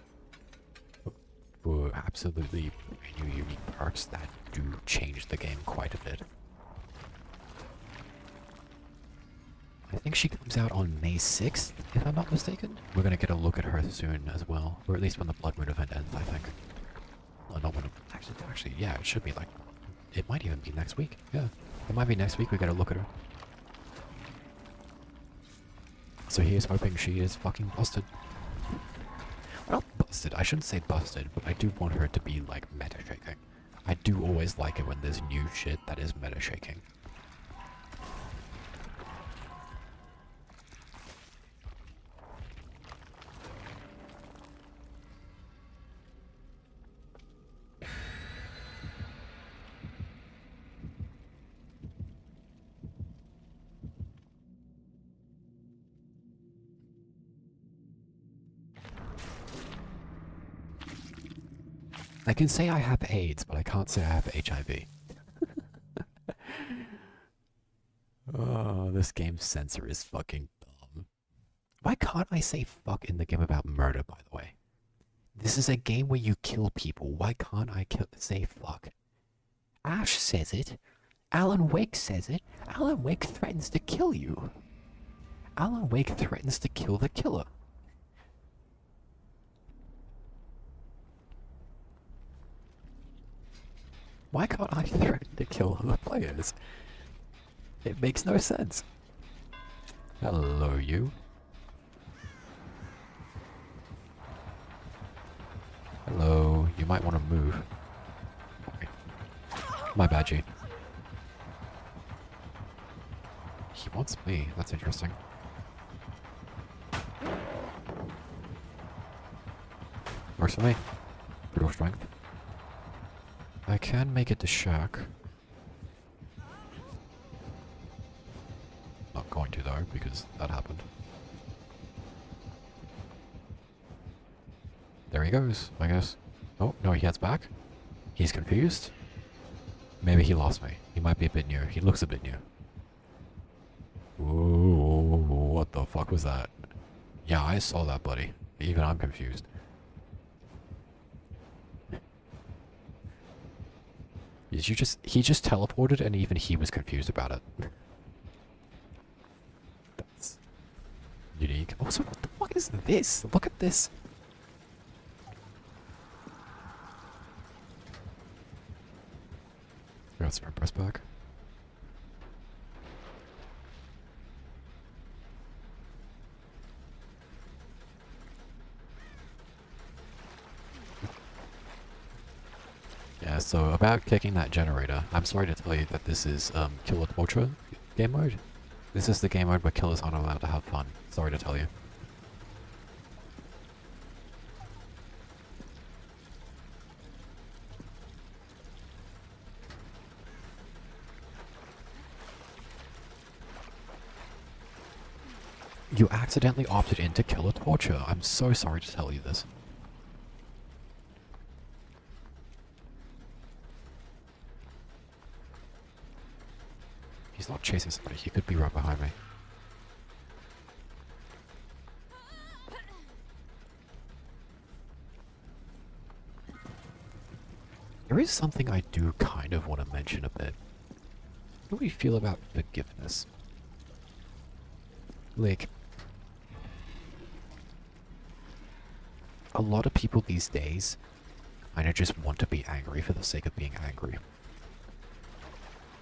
for absolutely new unique perks that do change the game quite a bit. I think she comes out on May 6th, if I'm not mistaken. We're gonna get a look at her soon as well, or at least when the Bloodmoon event ends, I think. Well, not when actually, yeah, it should be like, it might even be next week. Yeah, it might be next week we get a look at her. So he is hoping she is fucking busted. Well, not busted, I shouldn't say busted, but I do want her to be, like, meta shaking. I do always like it when there's new shit that is meta shaking. I can say I have AIDS, but I can't say I have HIV. Oh, this game's censor is fucking dumb. Why can't I say fuck in the game about murder, by the way? This is a game where you kill people. Why can't I say fuck? Ash says it. Alan Wake says it. Alan Wake threatens to kill you. Alan Wake threatens to kill the killer. Why can't I threaten to kill other players? It makes no sense. Hello, you. Hello, you might want to move. My bad, G. He wants me, that's interesting. Works for me. Brutal strength. I can make it to Shack. Not going to though, because that happened. There he goes, I guess. Oh, no, he heads back. He's confused. Maybe he lost me. He might be a bit new. He looks a bit new. Ooh, what the fuck was that? Yeah, I saw that, buddy. Even I'm confused. He just teleported and even he was confused about it. That's unique. Also, what the fuck is this? Look at this. Got sprint press back. Yeah, so about kicking that generator, I'm sorry to tell you that this is Killer Torture game mode. This is the game mode where killers aren't allowed to have fun. Sorry to tell you. You accidentally opted into Killer Torture. I'm so sorry to tell you this. He's not chasing somebody, he could be right behind me. There is something I do kind of want to mention a bit. How do we feel about forgiveness? Like, a lot of people these days kind of just want to be angry for the sake of being angry.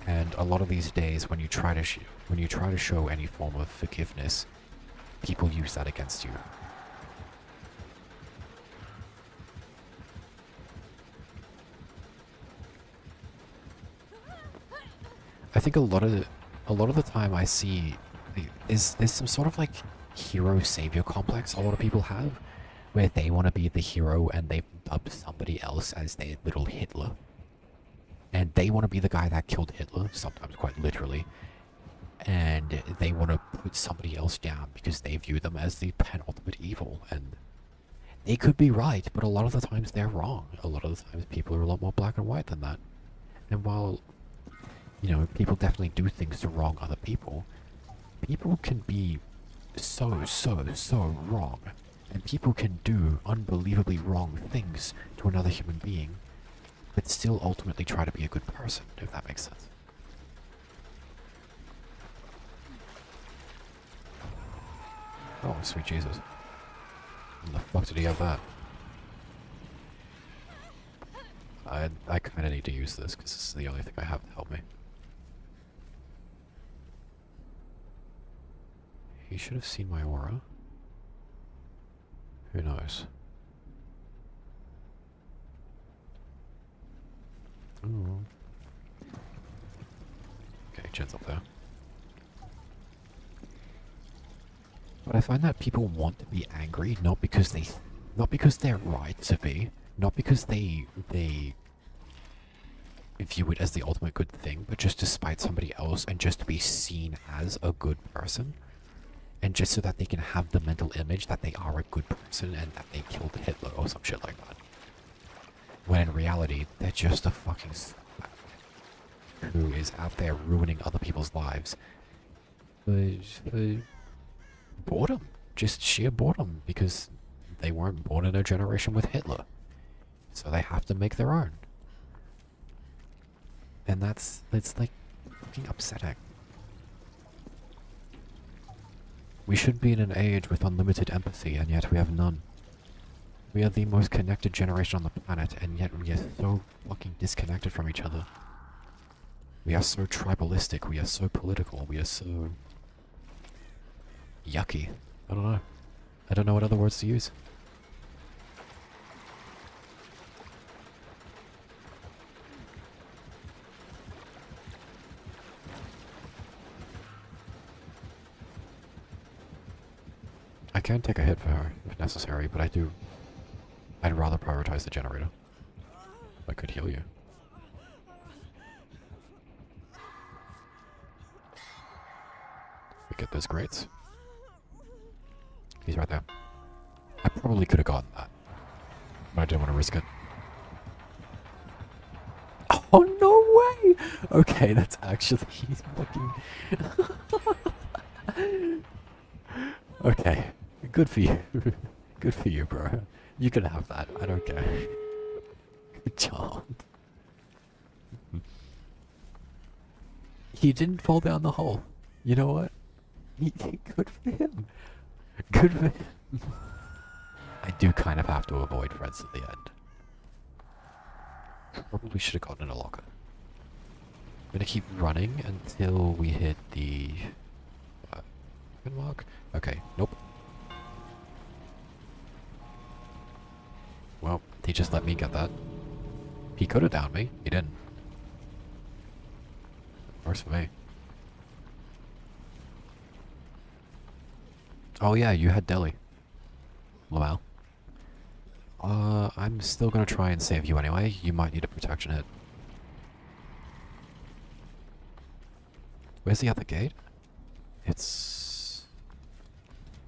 And a lot of these days, when you try to show any form of forgiveness, people use that against you. I think a lot of the time I see there's some sort of like hero savior complex a lot of people have, where they want to be the hero and they've dubbed somebody else as their little Hitler. And they want to be the guy that killed Hitler, sometimes quite literally. And they want to put somebody else down because they view them as the penultimate evil. And they could be right, but a lot of the times they're wrong. A lot of the times people are a lot more black and white than that. And while, you know, people definitely do things to wrong other people, people can be so wrong. And people can do unbelievably wrong things to another human being, but still ultimately try to be a good person, if that makes sense. Oh, sweet Jesus. When the fuck did he have that? I kinda need to use this, because this is the only thing I have to help me. He should have seen my aura. Who knows? Ooh. Okay, Jen's up there. But I find that people want to be angry, not because they're right to be, not because they view it as the ultimate good thing, but just to spite somebody else and just to be seen as a good person. And just so that they can have the mental image that they are a good person and that they killed Hitler or some shit like that. When in reality, they're just a fucking scumbag who is out there ruining other people's lives for boredom. Just sheer boredom, because they weren't born in a generation with Hitler. So they have to make their own. And it's like fucking upsetting. We should be in an age with unlimited empathy, and yet we have none. We are the most connected generation on the planet, and yet we are so fucking disconnected from each other. We are so tribalistic, we are so political, we are so yucky. I don't know. I don't know what other words to use. I can take a hit for her, if necessary, but I'd rather prioritize the generator. I could heal you. We get those grates. He's right there. I probably could have gotten that, but I didn't want to risk it. Oh, no way! Okay, that's actually... He's fucking... Okay. Good for you. Good for you, bro. You can have that. I don't care. Good job. He didn't fall down the hole. You know what? Good for him. Good for him. I do kind of have to avoid Freds at the end. Probably should have gotten in a locker. I'm gonna keep running until we hit the... mark? Okay, nope. Well, he just let me get that. He could have downed me. He didn't. Worse for me. Oh yeah, you had Delhi. Lamal. I'm still gonna try and save you anyway. You might need a protection hit. Where's the other gate? It's...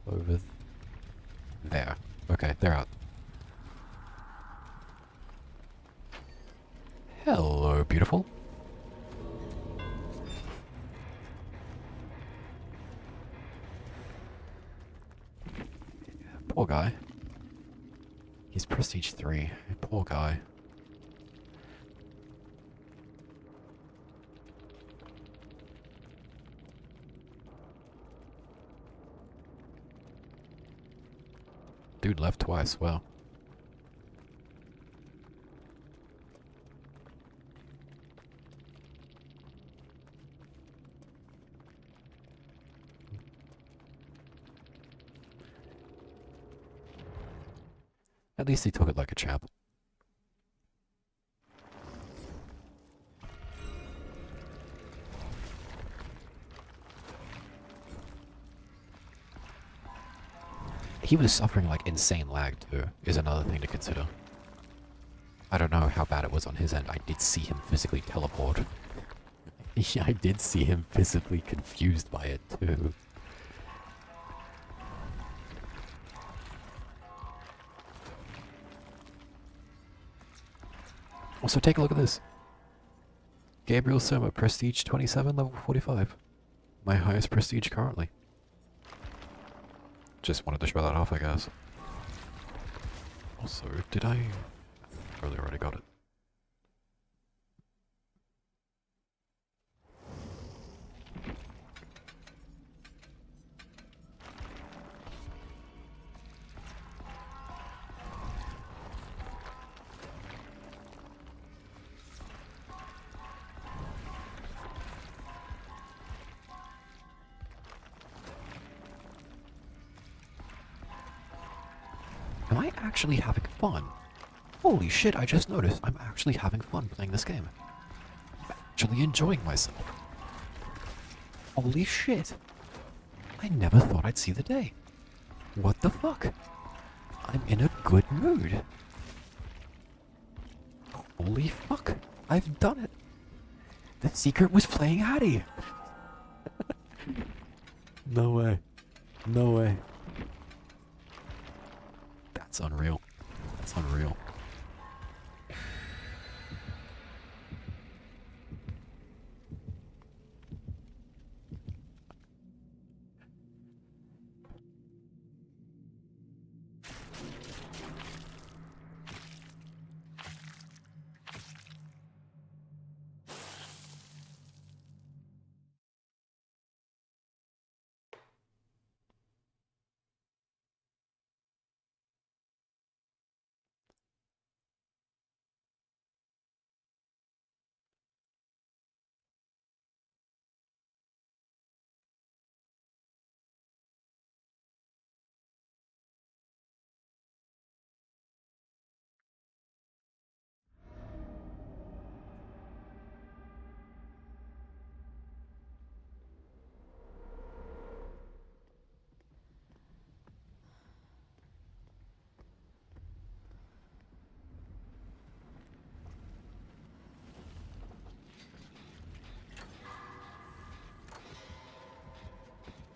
over there. Okay, they're out. Hello, beautiful. Poor guy. He's prestige 3. Poor guy. Dude left twice, wow. At least he took it like a champ. He was suffering like insane lag too, is another thing to consider. I don't know how bad it was on his end. I did see him physically teleport. Yeah, I did see him physically confused by it too. Also, take a look at this. Gabriel Soma, Prestige 27, level 45. My highest prestige currently. Just wanted to show that off, I guess. Also, did I... Probably already got it. Am I actually having fun? Holy shit, I just noticed I'm actually having fun playing this game. I'm actually enjoying myself. Holy shit. I never thought I'd see the day. What the fuck? I'm in a good mood. Holy fuck. I've done it. The secret was playing Hattie. No way. No way. That's unreal. That's unreal.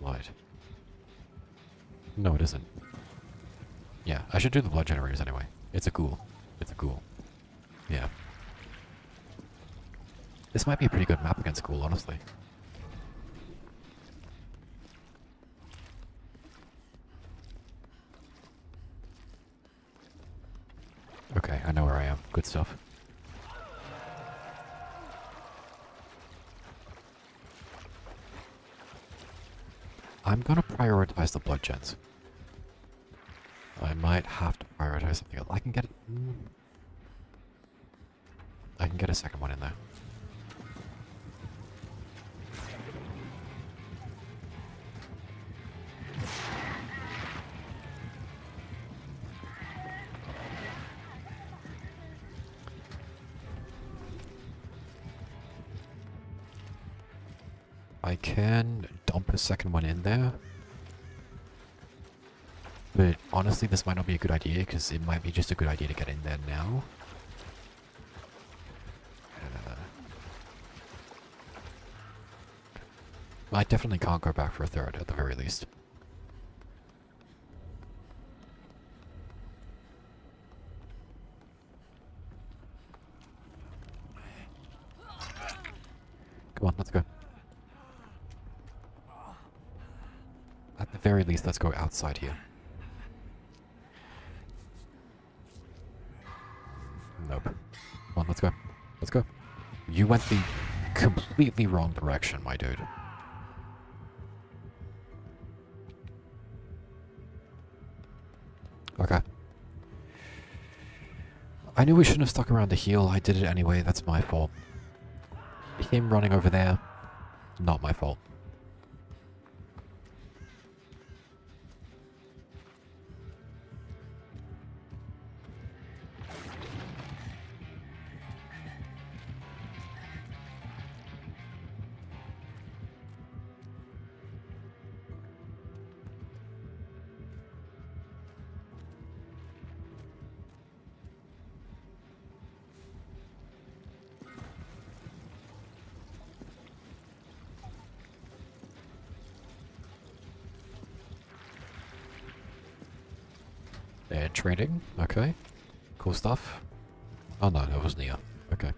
Light. No, it isn't. Yeah, I should do the blood generators anyway. It's a ghoul. It's a ghoul. Yeah. This might be a pretty good map against ghoul, honestly. Okay, I know where I am. Good stuff. I'm gonna prioritize the blood gens. I might have to prioritize something else. I can get it. I can get a second one in there. I can dump a second one in there. But honestly, this might not be a good idea, because it might be just a good idea to get in there now. I definitely can't go back for a third, at the very least. Come on, let's go. At the very least, let's go outside here. Nope. Come on, let's go. Let's go. You went the completely wrong direction, my dude. Okay. I knew we shouldn't have stuck around to heal. I did it anyway. That's my fault. Him running over there, not my fault. And training, okay. Cool stuff. Oh no, that was Nia. Okay.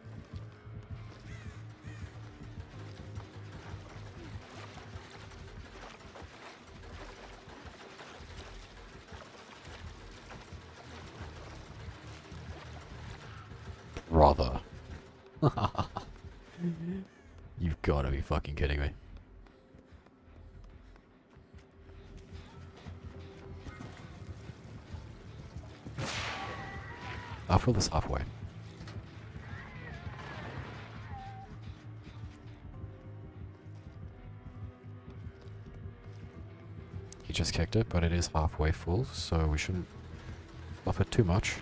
Brother. You've gotta be fucking kidding me. I'll fill this halfway. He just kicked it, but it is halfway full, so we shouldn't buff it too much.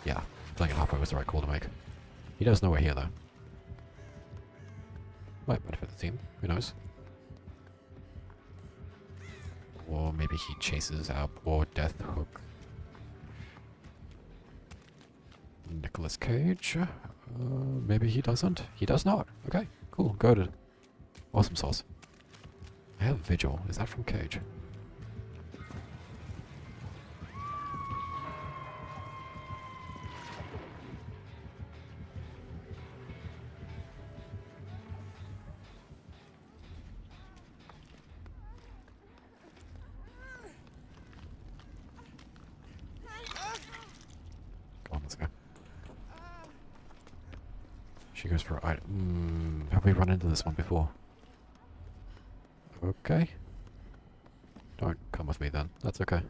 Yeah, filling it halfway was the right call to make. He does know we're here, though. Might benefit the team, who knows? Or maybe he chases our poor Death Hook. Nicolas Cage? Maybe he doesn't? He does not. Okay, cool, goated. Awesome sauce. I have Vigil. Is that from Cage? Come on, let's go. She goes for item. Have we run into this one before? Okay. Don't come with me then. That's okay.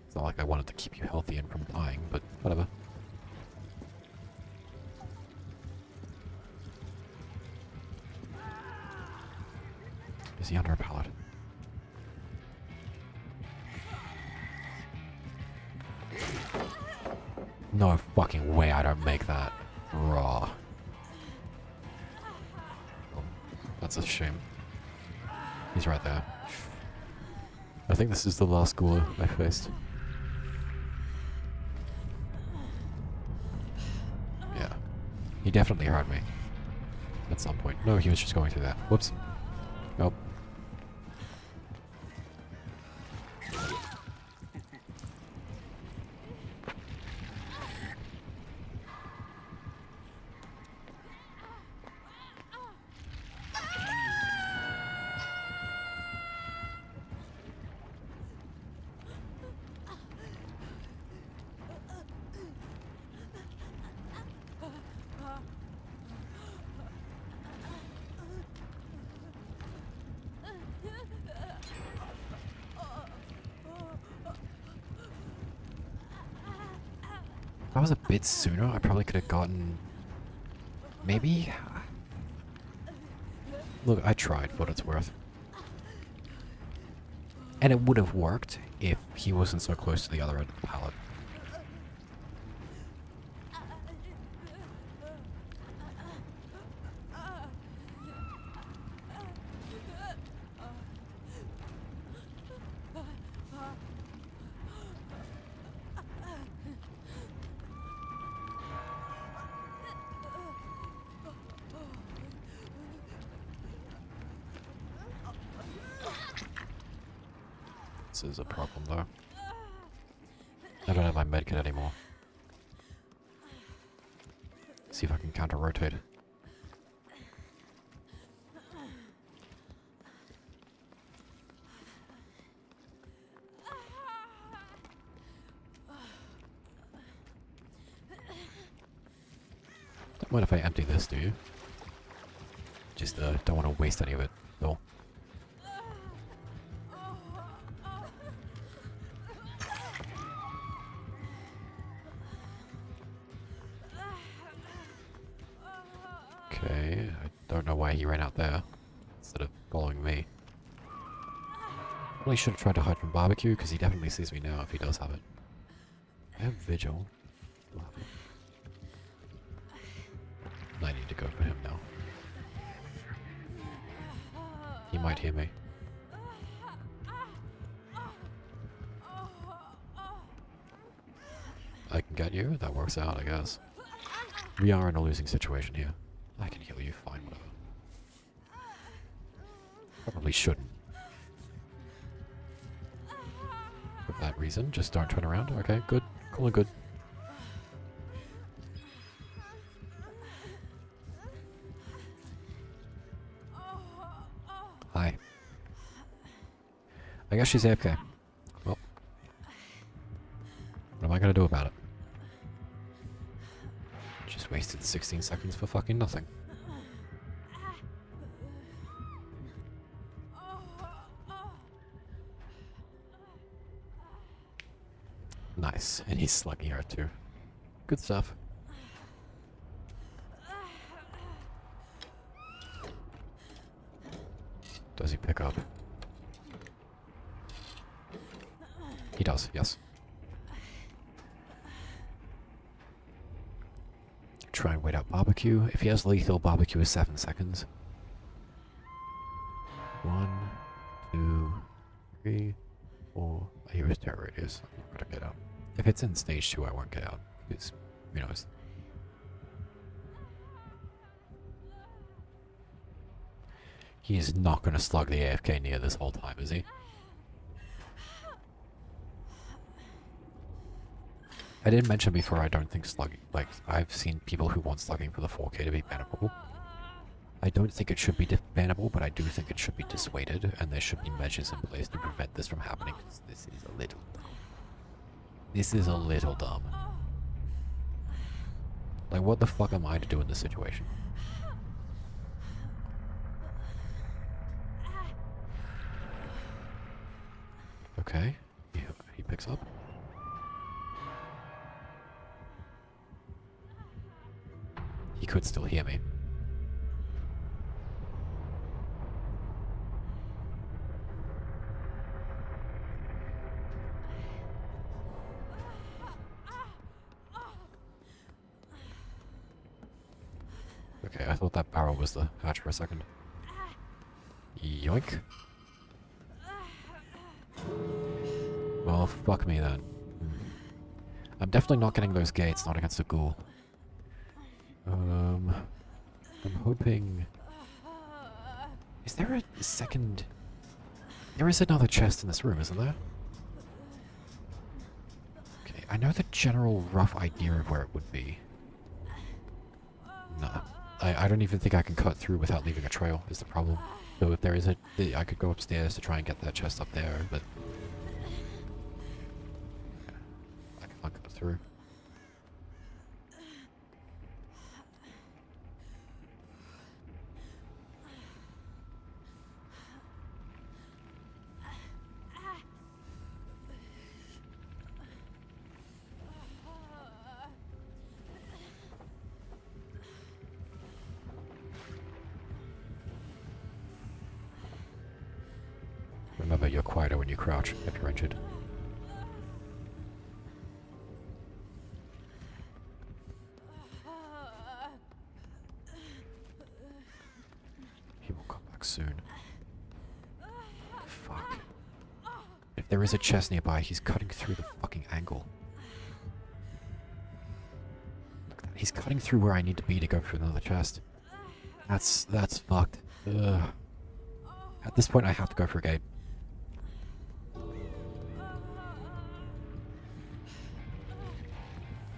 It's not like I wanted to keep you healthy and from dying, but whatever. Is he under a pallet? No fucking way I don't make that. Raw. Oh, that's a shame. He's right there. I think this is the last ghoul I faced. Yeah. He definitely heard me. At some point. No, he was just going through that. Whoops. Nope. If I was a bit sooner, I probably could have gotten... Maybe? Look, I tried for what it's worth. And it would have worked if he wasn't so close to the other end of the pallet. This is a problem though. I don't have my medkit anymore. See if I can counter rotate. Don't mind if I empty this, do you? Just don't want to waste any of it, though. Okay, I don't know why he ran out there instead of following me. Probably should have tried to hide from barbecue because he definitely sees me now if he does have it. I have Vigil. Still have it. I need to go for him now. He might hear me. I can get you? That works out, I guess. We are in a losing situation here. I can heal you, fine, whatever. Probably probably shouldn't. For that reason, just don't turn around. Okay, good. Cool and good. Hi. I guess she's AFK. Well, what am I gonna do about it? Just wasted 16 seconds for fucking nothing. Nice, and he's slugging her too. Good stuff. Does he pick up? He does, yes. Try and wait out barbecue. If he has lethal, barbecue is 7 seconds. 1, 2, 3, 4. I hear his terror radius. I'm not gonna get out. If it's in stage 2, I won't get out. Because, who knows? He is not gonna slug the AFK near this whole time, is he? I did mention before I don't think slugging, like, I've seen people who want slugging for the 4K to be bannable. I don't think it should be bannable, but I do think it should be dissuaded, and there should be measures in place to prevent this from happening, because this is a little dumb. This is a little dumb. Like, what the fuck am I to do in this situation? Okay, he picks up. He could still hear me. Okay, I thought that barrel was the hatch for a second. Yoink. Well, fuck me then. I'm definitely not getting those gates, not against a ghoul. I'm hoping... Is there a second... There is another chest in this room, isn't there? Okay, I know the general rough idea of where it would be. No. I don't even think I can cut through without leaving a trail, is the problem. So if there is I could go upstairs to try and get that chest up there, but... I can't cut through. Remember, you're quieter when you crouch if you're injured. He will come back soon. Fuck. If there is a chest nearby, he's cutting through the fucking angle. Look at that. He's cutting through where I need to be to go through another chest. That's fucked. Ugh. At this point, I have to go for a gate.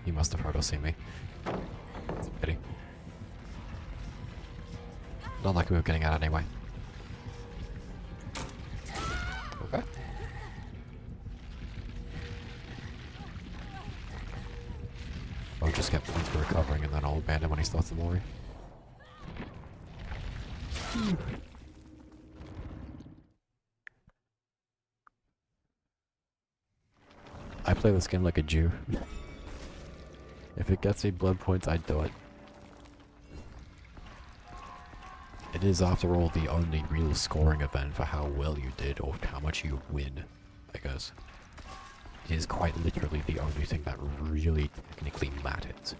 He must have heard or seen me. It's a pity. Not like we were getting out anyway. Okay. I'll just get points for recovering and then I'll abandon when he starts the lorry. I play this game like a Jew. If it gets me blood points, I'd do it. It is, after all, the only real scoring event for how well you did or how much you win, I guess. It is quite literally the only thing that really technically matters,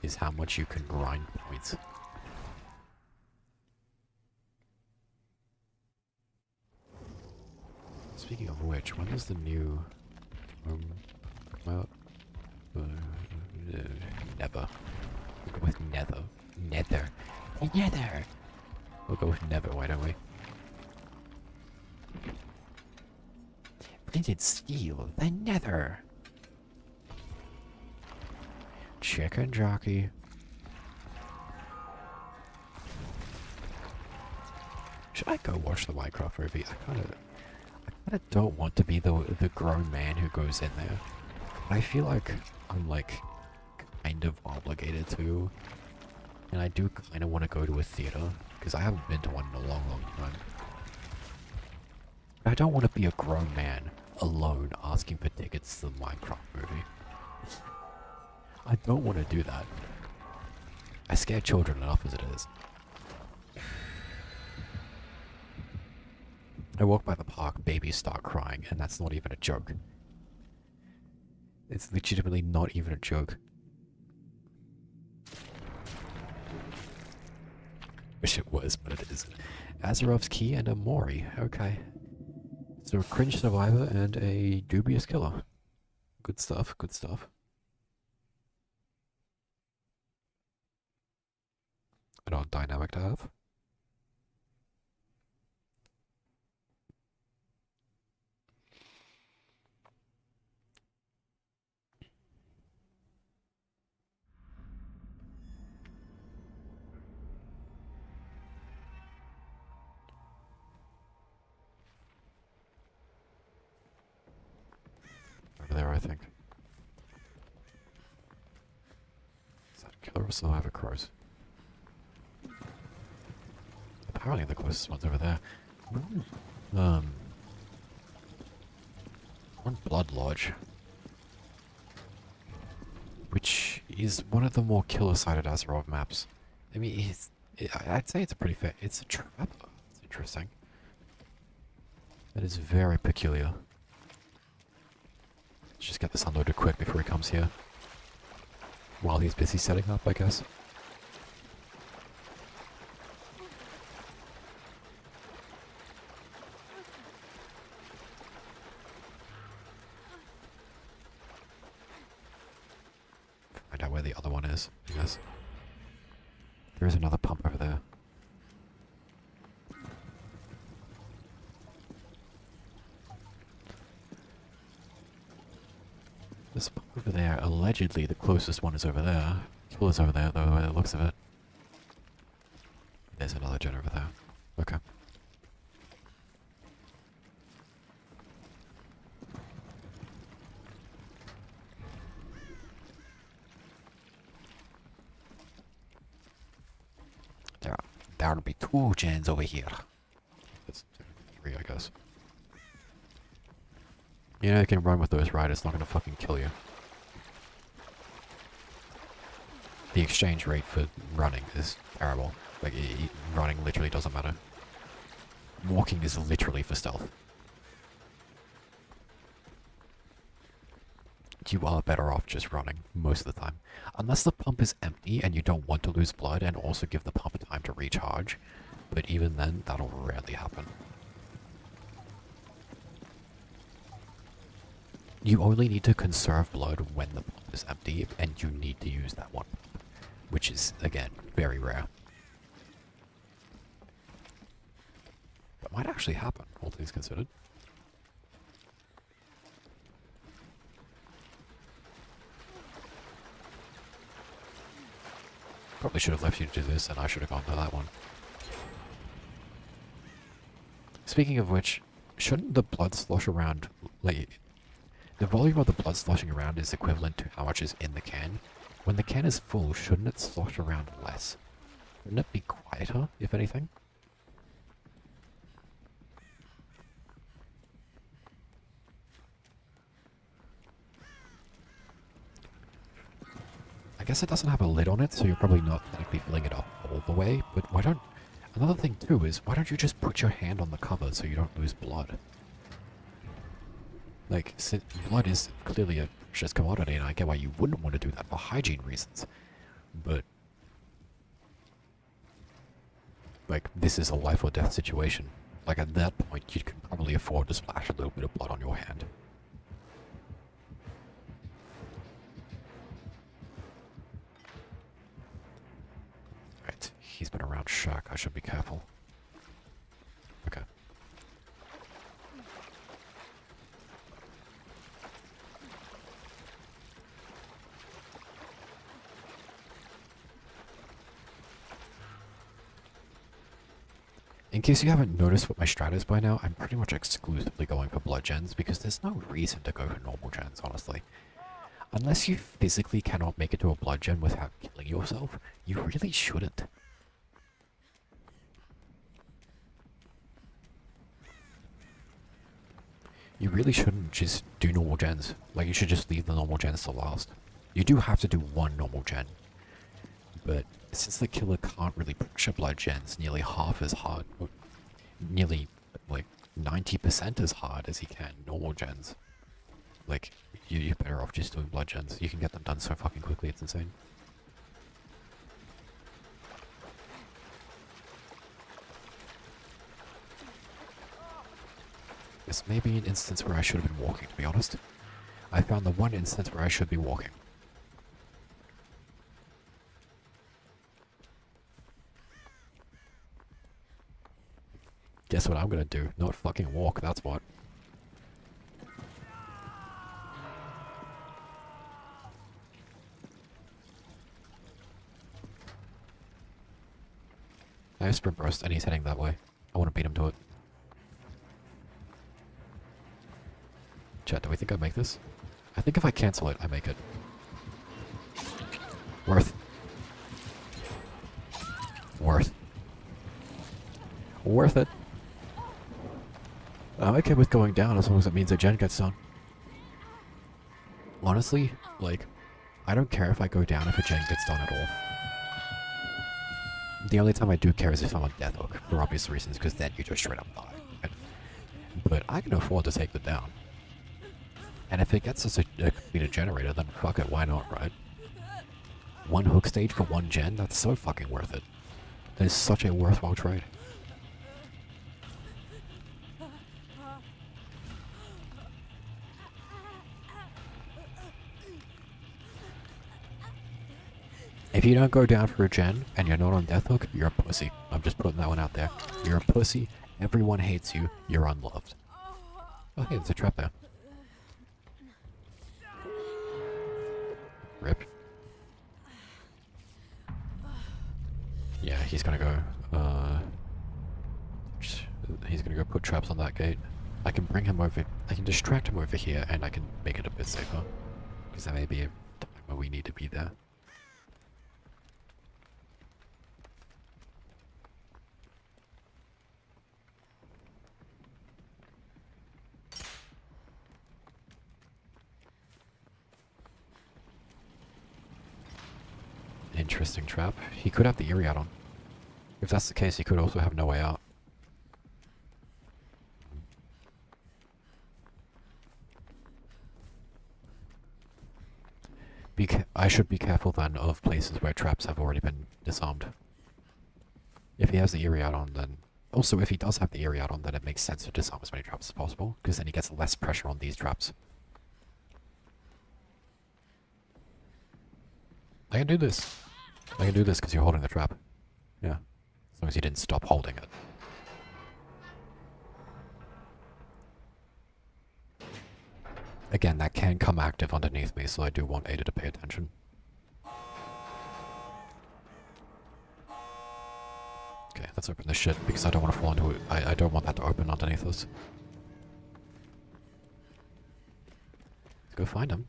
is how much you can grind points. Speaking of which, when does the new come out? Never. We'll go with nether. Nether. Nether! We'll go with never, why don't we? Flinted steel, the nether. Chicken jockey. Should I go watch the Minecraft movie? I kinda don't want to be the grown man who goes in there. I feel like I'm like kind of obligated to. And I do kind of want to go to a theater, because I haven't been to one in a long, long time. I don't want to be a grown man alone asking for tickets to the Minecraft movie. I don't want to do that. I scare children enough as it is. I walk by the park, babies start crying, and that's not even a joke. It's legitimately not even a joke. Wish it was, but it isn't. Azerov's key and a Mori. Okay. So a cringe survivor and a dubious killer. Good stuff, good stuff. An odd dynamic to have. Over there, I think. Is that a killer or survivor crows? Apparently the closest one's over there. One Blood Lodge. Which is one of the more killer-sided Azeroth maps. I mean, I'd say it's a pretty fair... It's a trap. It's interesting. That is very peculiar. Let's just get this unloaded quick before he comes here. While he's busy setting up, I guess. Find out where the other one is, I guess. There is another pump over there. There's a pump over there. Allegedly, the closest one is over there. Still is over there, though, by the looks of it. There's another gen over there. Okay. There'll be 2 gens over here. That's 3, I guess. You know, you can run with those, right? It's not gonna fucking kill you. The exchange rate for running is terrible. Like, running literally doesn't matter. Walking is literally for stealth. You are better off just running most of the time. Unless the pump is empty and you don't want to lose blood and also give the pump time to recharge. But even then, that'll rarely happen. You only need to conserve blood when the pump is empty, and you need to use that one pump. Which is, again, very rare. That might actually happen, all things considered. Probably should have left you to do this, and I should have gone to that one. Speaking of which, shouldn't the blood slosh around, like, the volume of the blood sloshing around is equivalent to how much is in the can? When the can is full, shouldn't it slosh around less? Wouldn't it be quieter, if anything? I guess it doesn't have a lid on it, so you're probably not likely filling it up all the way, but why don't... Another thing too is, why don't you just put your hand on the cover so you don't lose blood? Like, blood is clearly a precious commodity, and I get why you wouldn't want to do that for hygiene reasons. But... like, this is a life or death situation. Like, at that point, you can probably afford to splash a little bit of blood on your hand. Right, he's been around Shaq. I should be careful. Okay. In case you haven't noticed what my strat is by now, I'm pretty much exclusively going for blood gens because there's no reason to go for normal gens, honestly. Unless you physically cannot make it to a blood gen without killing yourself, you really shouldn't. You really shouldn't just do normal gens. Like, you should just leave the normal gens to last. You do have to do one normal gen. But since the killer can't really push a blood gens nearly half as hard, or nearly, like, 90% as hard as he can normal gens, like, you're better off just doing blood gens. You can get them done so fucking quickly, it's insane. This may be an instance where I should have been walking, to be honest. I found the one instance where I should be walking. Guess what I'm gonna do? Not fucking walk, that's what. I have sprint burst and he's heading that way. I want to beat him to it. Chat, do we think I make this? I think if I cancel it, I make it. Worth. Worth. Worth it. I'm okay with going down as long as it means a gen gets done. Honestly, like, I don't care if I go down if a gen gets done at all. The only time I do care is if I'm on death hook, for obvious reasons, because then you just straight up die. But I can afford to take the down. And if it gets us a completed generator, then fuck it, why not, right? One hook stage for one gen, that's so fucking worth it. That is such a worthwhile trade. If you don't go down for a gen, and you're not on death hook, you're a pussy. I'm just putting that one out there. You're a pussy, everyone hates you, you're unloved. Oh hey, there's a trap there. Rip. Yeah, he's gonna go, he's gonna go put traps on that gate. I can bring him over, I can distract him over here, and I can make it a bit safer. Because there may be a time where we need to be there. Interesting trap. He could have the Iriad on. If that's the case, he could also have no way out. I should be careful then of places where traps have already been disarmed. If he has the Iriad on, then... Also, if he does have the Iriad on, then it makes sense to disarm as many traps as possible, because then he gets less pressure on these traps. I can do this. I can do this because you're holding the trap. Yeah. As long as you didn't stop holding it. Again, that can come active underneath me, so I do want Ada to pay attention. Okay, let's open this shit, because I don't want to fall into it. I don't want that to open underneath us. Let's go find him.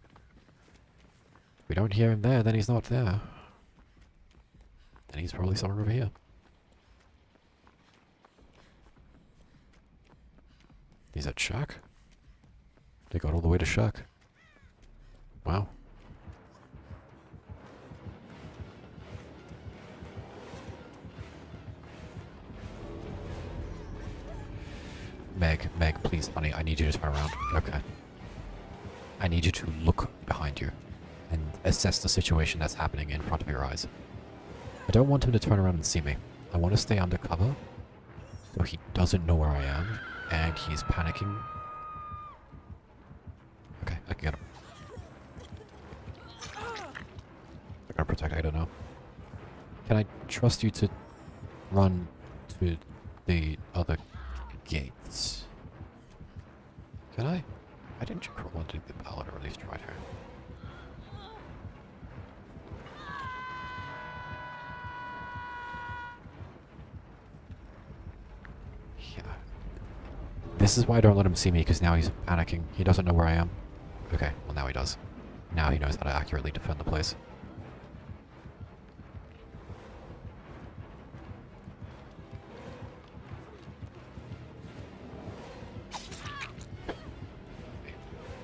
If we don't hear him there, then he's not there. Then he's probably somewhere over here. He's at Shack? They got all the way to Shack. Wow. Meg, please, honey, I need you to turn around. Okay. I need you to look behind you and assess the situation that's happening in front of your eyes. I don't want him to turn around and see me. I want to stay undercover so he doesn't know where I am and he's panicking. Okay, I can get him. I gotta protect Ada now. Can I trust you to run to the other gates? Can I? Why didn't you crawl into the pallet or at least try to? Yeah. This is why I don't let him see me, because now he's panicking. He doesn't know where I am. Okay, well now he does. Now he knows how to accurately defend the place.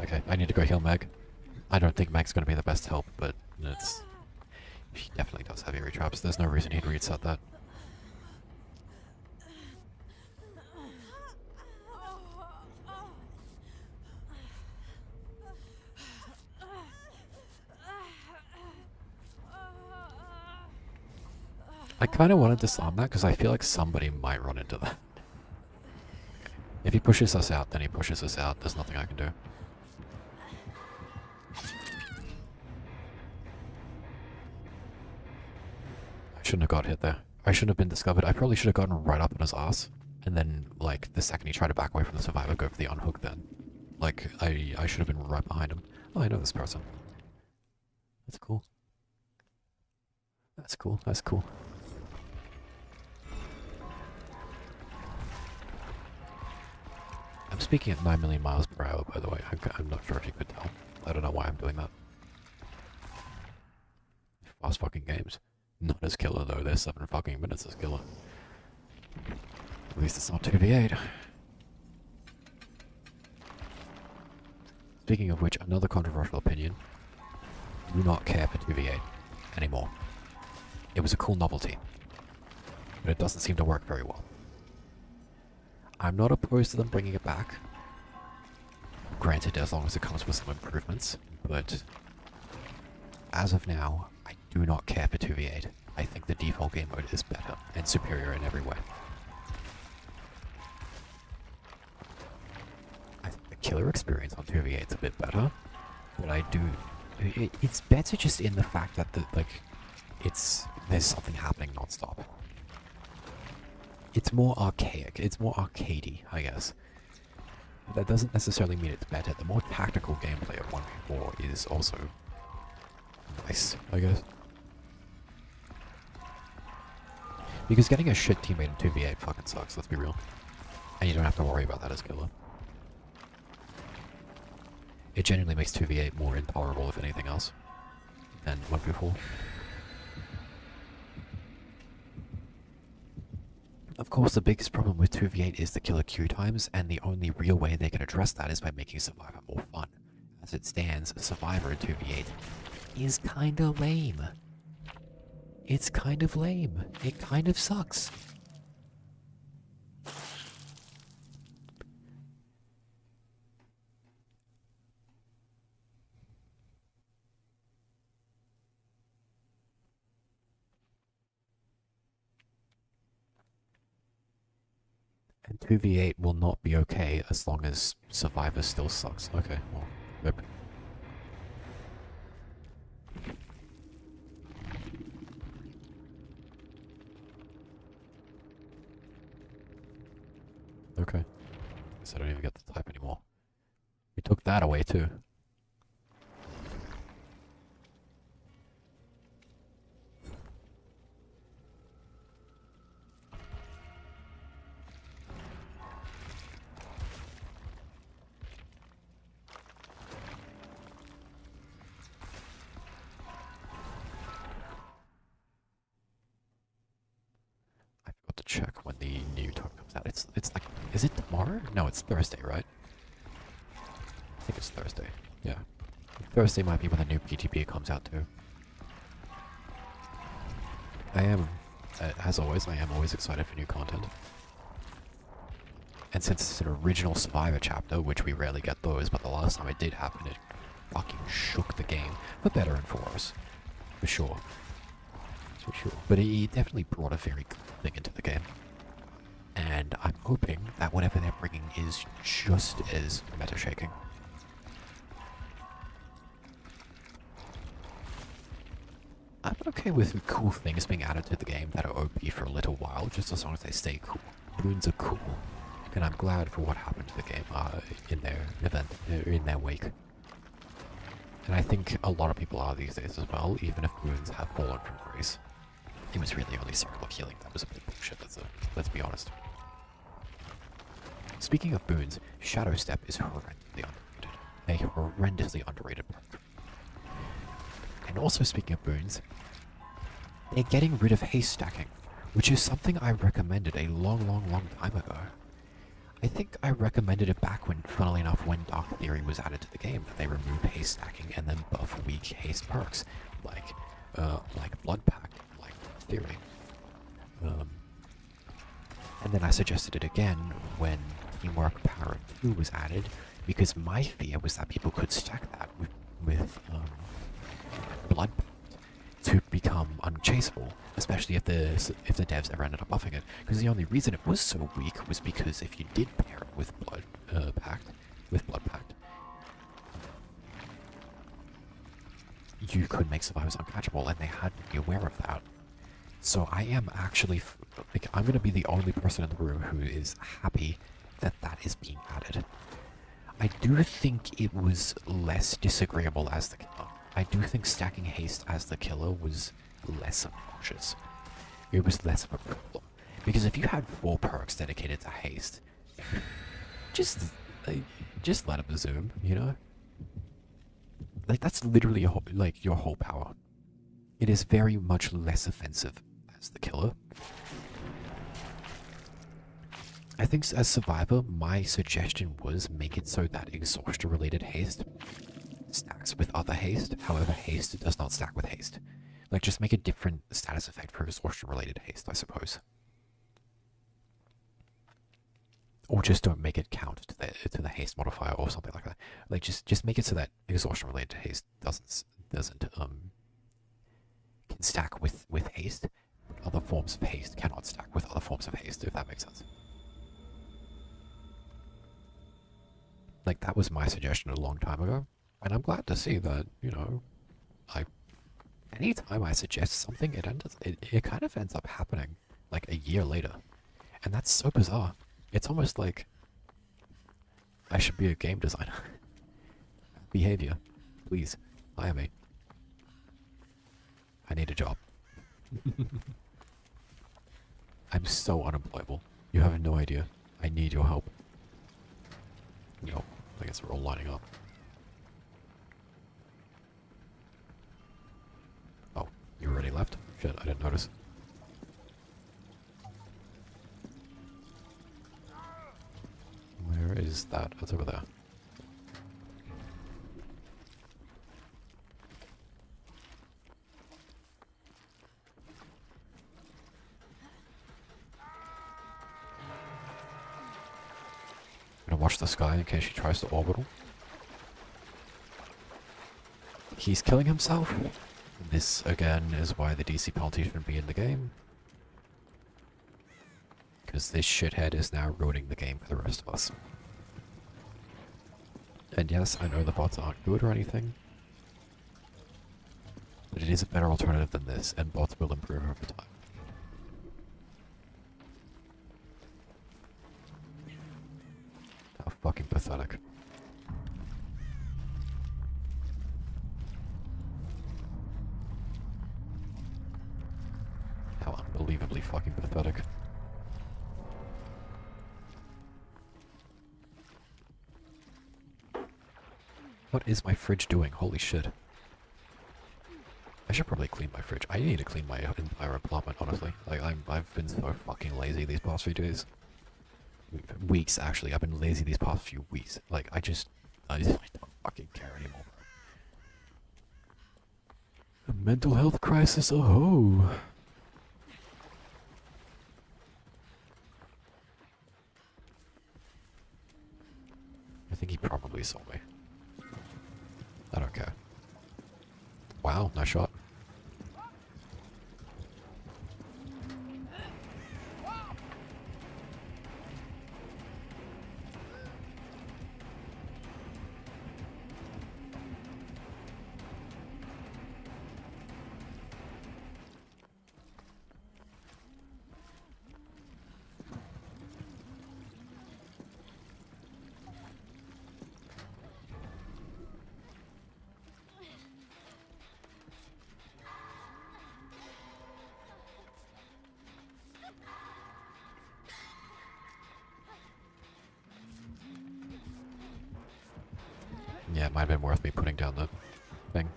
Okay, I need to go heal Meg. I don't think Meg's gonna be the best help, but it's... He definitely does have eerie traps. There's no reason he'd reset that. I kind of want to disarm that because I feel like somebody might run into that. If he pushes us out, then he pushes us out. There's nothing I can do. I shouldn't have got hit there. I shouldn't have been discovered. I probably should have gotten right up on his ass. And then, like, the second he tried to back away from the survivor, go for the unhook then. Like, I should have been right behind him. Oh, I know this person. That's cool. That's cool. That's cool. I'm speaking at 9 million miles per hour, by the way. I'm not sure if you could tell. I don't know why I'm doing that. Fast fucking games. Not as killer though, they're 7 fucking minutes as killer. At least it's not 2v8. Speaking of which, another controversial opinion. Do not care for 2v8 anymore. It was a cool novelty, but it doesn't seem to work very well. I'm not opposed to them bringing it back. Granted, as long as it comes with some improvements, but as of now, I do not care for 2v8. I think the default game mode is better and superior in every way. I think the killer experience on 2v8 is a bit better, but I do... It's better just in the fact that, there's something happening non-stop. It's more archaic, it's more arcadey, I guess. But that doesn't necessarily mean it's better. The more tactical gameplay of 1v4 is also nice, I guess. Because getting a shit teammate in 2v8 fucking sucks, let's be real. And you don't have to worry about that as killer. It genuinely makes 2v8 more intolerable, if anything else, than 1v4. Of course, the biggest problem with 2v8 is the killer queue times, and the only real way they can address that is by making Survivor more fun. As it stands, Survivor in 2v8 is kinda lame. It's kind of lame. It kind of sucks. And 2v8 will not be okay as long as Survivor still sucks. Okay, well, rip. Okay. Guess I don't even get the type anymore. We took that away too. To check when the new token comes out. It's like, is it tomorrow? No, it's Thursday, right? I think it's Thursday. Yeah. Thursday might be when the new PTP comes out too. I am, as always, I am always excited for new content. And since it's an original Survivor chapter, which we rarely get those, but the last time it did happen, it fucking shook the game, for better and for worse. For sure. For sure. But he definitely brought a very good thing into the game. And I'm hoping that whatever they're bringing is just as meta-shaking. I'm okay with cool things being added to the game that are OP for a little while, just as long as they stay cool. Moons are cool. And I'm glad for what happened to the game in their event, in their wake. And I think a lot of people are these days as well, even if moons have fallen from grace. It was really only circle of healing that was a bit bullshit, let's be honest. Speaking of boons, Shadow Step is horrendously underrated. A horrendously underrated perk. And also speaking of boons, they're getting rid of haste stacking, which is something I recommended a long time ago. I think I recommended it back when, funnily enough, when Dark Theory was added to the game, that they remove haste stacking and then buff weak haste perks, like Blood Pact, like Theory. And then I suggested it again when Teamwork Power 2 was added, because my fear was that people could stack that with Blood Pact to become unchaseable, especially if the devs ever ended up buffing it. Because the only reason it was so weak was because if you did pair it with Blood Pact, you could make survivors uncatchable, and they had to be aware of that. So I am actually, like, I'm gonna be the only person in the room who is happy that that is being added. I do think it was less disagreeable as the killer. I do think stacking haste as the killer was less obnoxious. It was less of a problem. Because if you had 4 perks dedicated to haste, just let them zoom, you know? Like, that's literally your whole power. It is very much less offensive as the killer. I think as Survivor, my suggestion was make it so that exhaustion-related haste stacks with other haste. However, haste does not stack with haste. Like, just make a different status effect for exhaustion-related haste, I suppose. Or just don't make it count to the haste modifier or something like that. Like, just make it so that exhaustion-related haste doesn't can stack with haste, but other forms of haste cannot stack with other forms of haste, if that makes sense. Like, that was my suggestion a long time ago, and I'm glad to see that, you know, anytime I suggest something, it kind of ends up happening, like, a year later. And that's so bizarre. It's almost like I should be a game designer. Behavior. Please, hire me. I need a job. I'm so unemployable. You have no idea. I need your help. Yo, I guess we're all lining up. Oh, you already left? Shit, I didn't notice. Where is that? That's over there. Gonna watch the sky in case she tries to orbital. He's killing himself. This, again, is why the DC penalty shouldn't be in the game. Because this shithead is now ruining the game for the rest of us. And yes, I know the bots aren't good or anything, but it is a better alternative than this, and bots will improve over time. How fucking pathetic. How unbelievably fucking pathetic. What is my fridge doing? Holy shit. I should probably clean my fridge. I need to clean my entire apartment, honestly. Like, I've been so fucking lazy these past few days. Weeks, actually. I've been lazy these past few weeks. Like, I don't fucking care anymore. A mental health crisis, oh. I think he probably saw me. I don't care. Wow, nice shot. Yeah, it might have been worth me putting down the thing.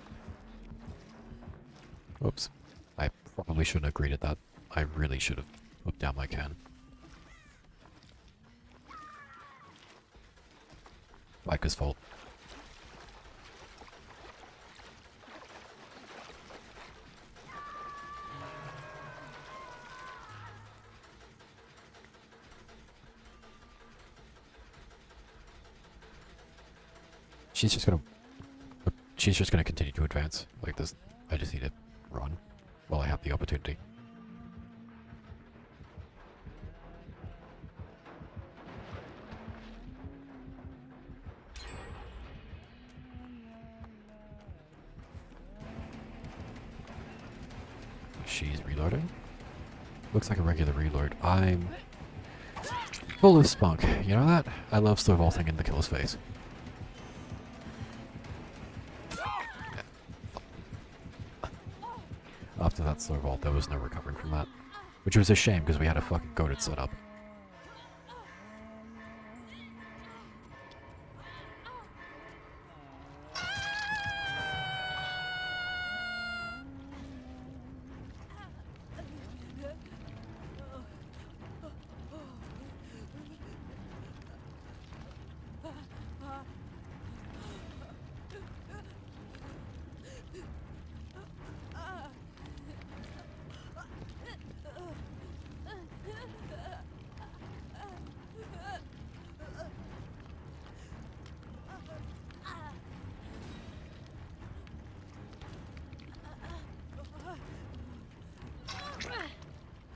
Whoops. I probably shouldn't have greeted that. I really should have put down my can. Micah's fault. She's just gonna continue to advance like this. I just need to run while I have the opportunity. She's reloading. Looks like a regular reload. I'm full of spunk. You know that? I love slow vaulting in the killer's face. After that slow vault, there was no recovering from that. Which was a shame, because we had a fucking goated setup.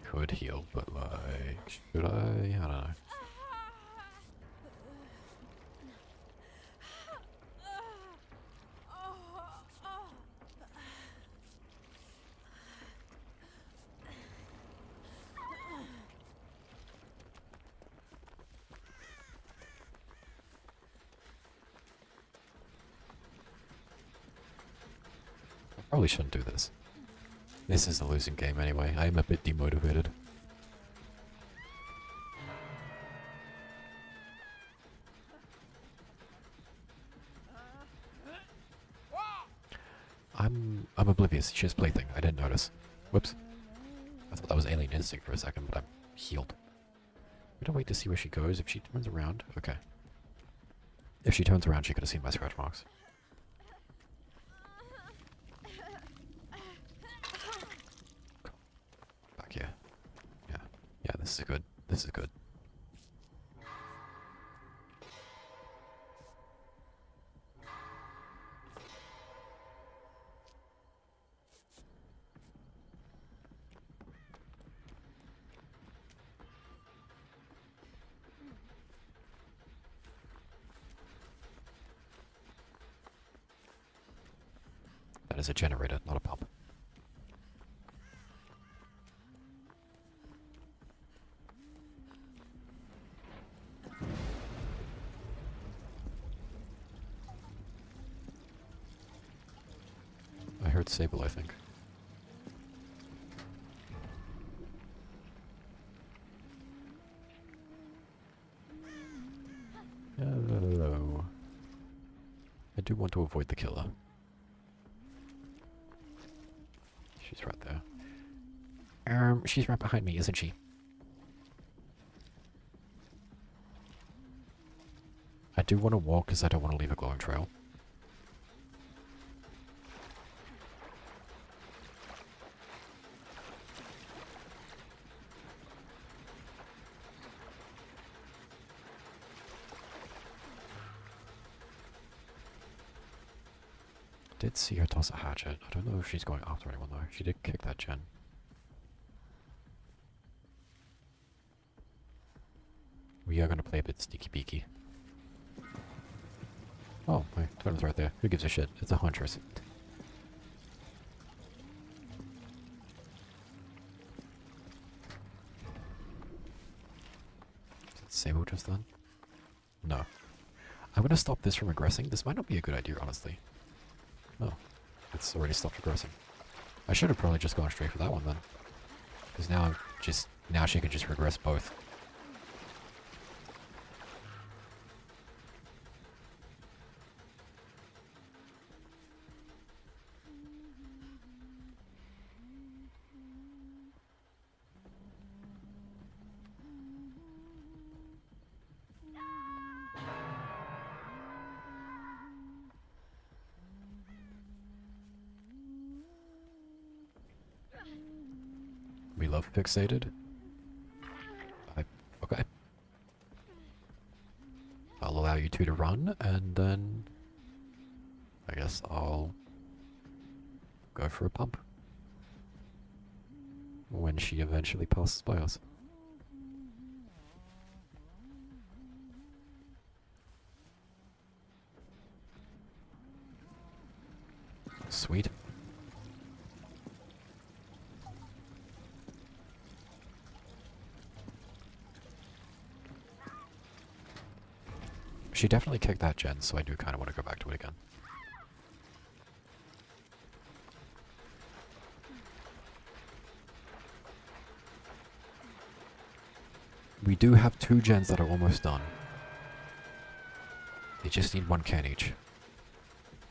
Could heal, but like, should I? I don't know. I probably shouldn't do this. This is a losing game anyway. I am a bit demotivated. I'm oblivious. She has plaything. I didn't notice. Whoops. I thought that was alien instinct for a second, but I'm healed. We don't wait to see where she goes. If she turns around, okay. If she turns around, she could have seen my scratch marks. Back here. Yeah. Yeah, this is good. This is good. That is a generator, not a pump. I heard Sable, I think. Hello. I do want to avoid the killer. She's right there. She's right behind me, isn't she? I do want to walk because I don't want to leave a glowing trail. Did see her toss a hatchet. I don't know if she's going after anyone though. She did kick that gen. We are gonna play a bit sneaky beaky. Oh, my totem's right there. Who gives a shit? It's a huntress. Is that Sable just done? No. I'm gonna stop this from aggressing. This might not be a good idea, honestly. Oh, it's already stopped aggressing. I should have probably just gone straight for that one then. Because now she can just regress both. love fixated. Okay. I'll allow you two to run, and then I guess I'll go for a pump when she eventually passes by us. Sweet. She definitely kicked that gen, so I do kind of want to go back to it again. We do have 2 gens that are almost done. They just need 1 can each.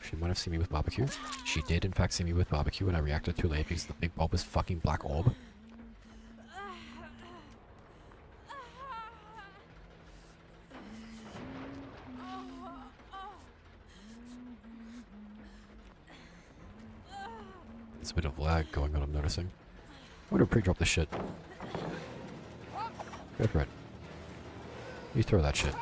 She might have seen me with barbecue. She did in fact see me with barbecue, and I reacted too late because the big bulb was fucking black orb. There's a bit of lag going on, I'm noticing. I'm gonna pre-drop this shit. Go for it. You throw that shit.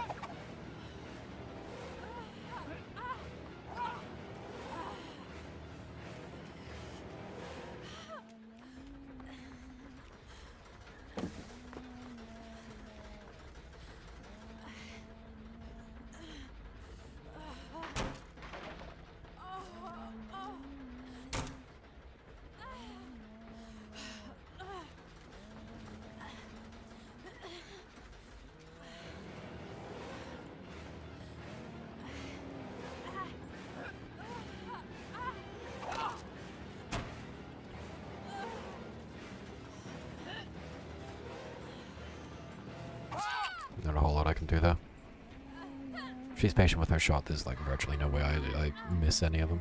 Not a whole lot I can do there. If she's patient with her shot, there's like virtually no way I miss any of them.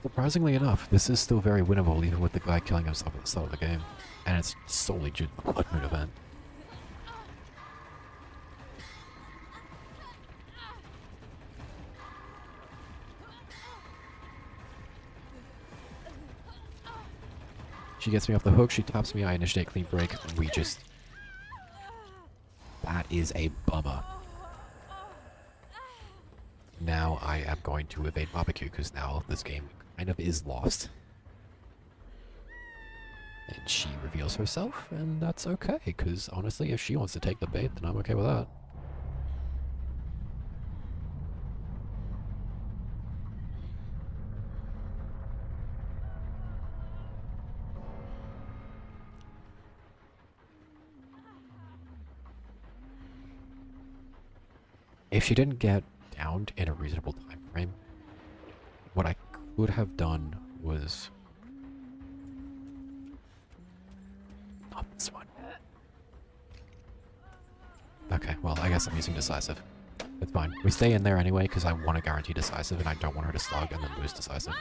Surprisingly enough, this is still very winnable even with the guy killing himself at the start of the game. And it's solely due to the Bloodmoon event. She gets me off the hook, she taps me, I initiate clean break, and we just... That is a bummer. Now I am going to evade barbecue because now this game kind of is lost. And she reveals herself, and that's okay, because honestly, if she wants to take the bait, then I'm okay with that. If she didn't get downed in a reasonable time frame, what I could have done was not this one. Okay, well, I guess I'm using decisive. It's fine. We stay in there anyway because I want to guarantee decisive and I don't want her to slug and then lose decisive.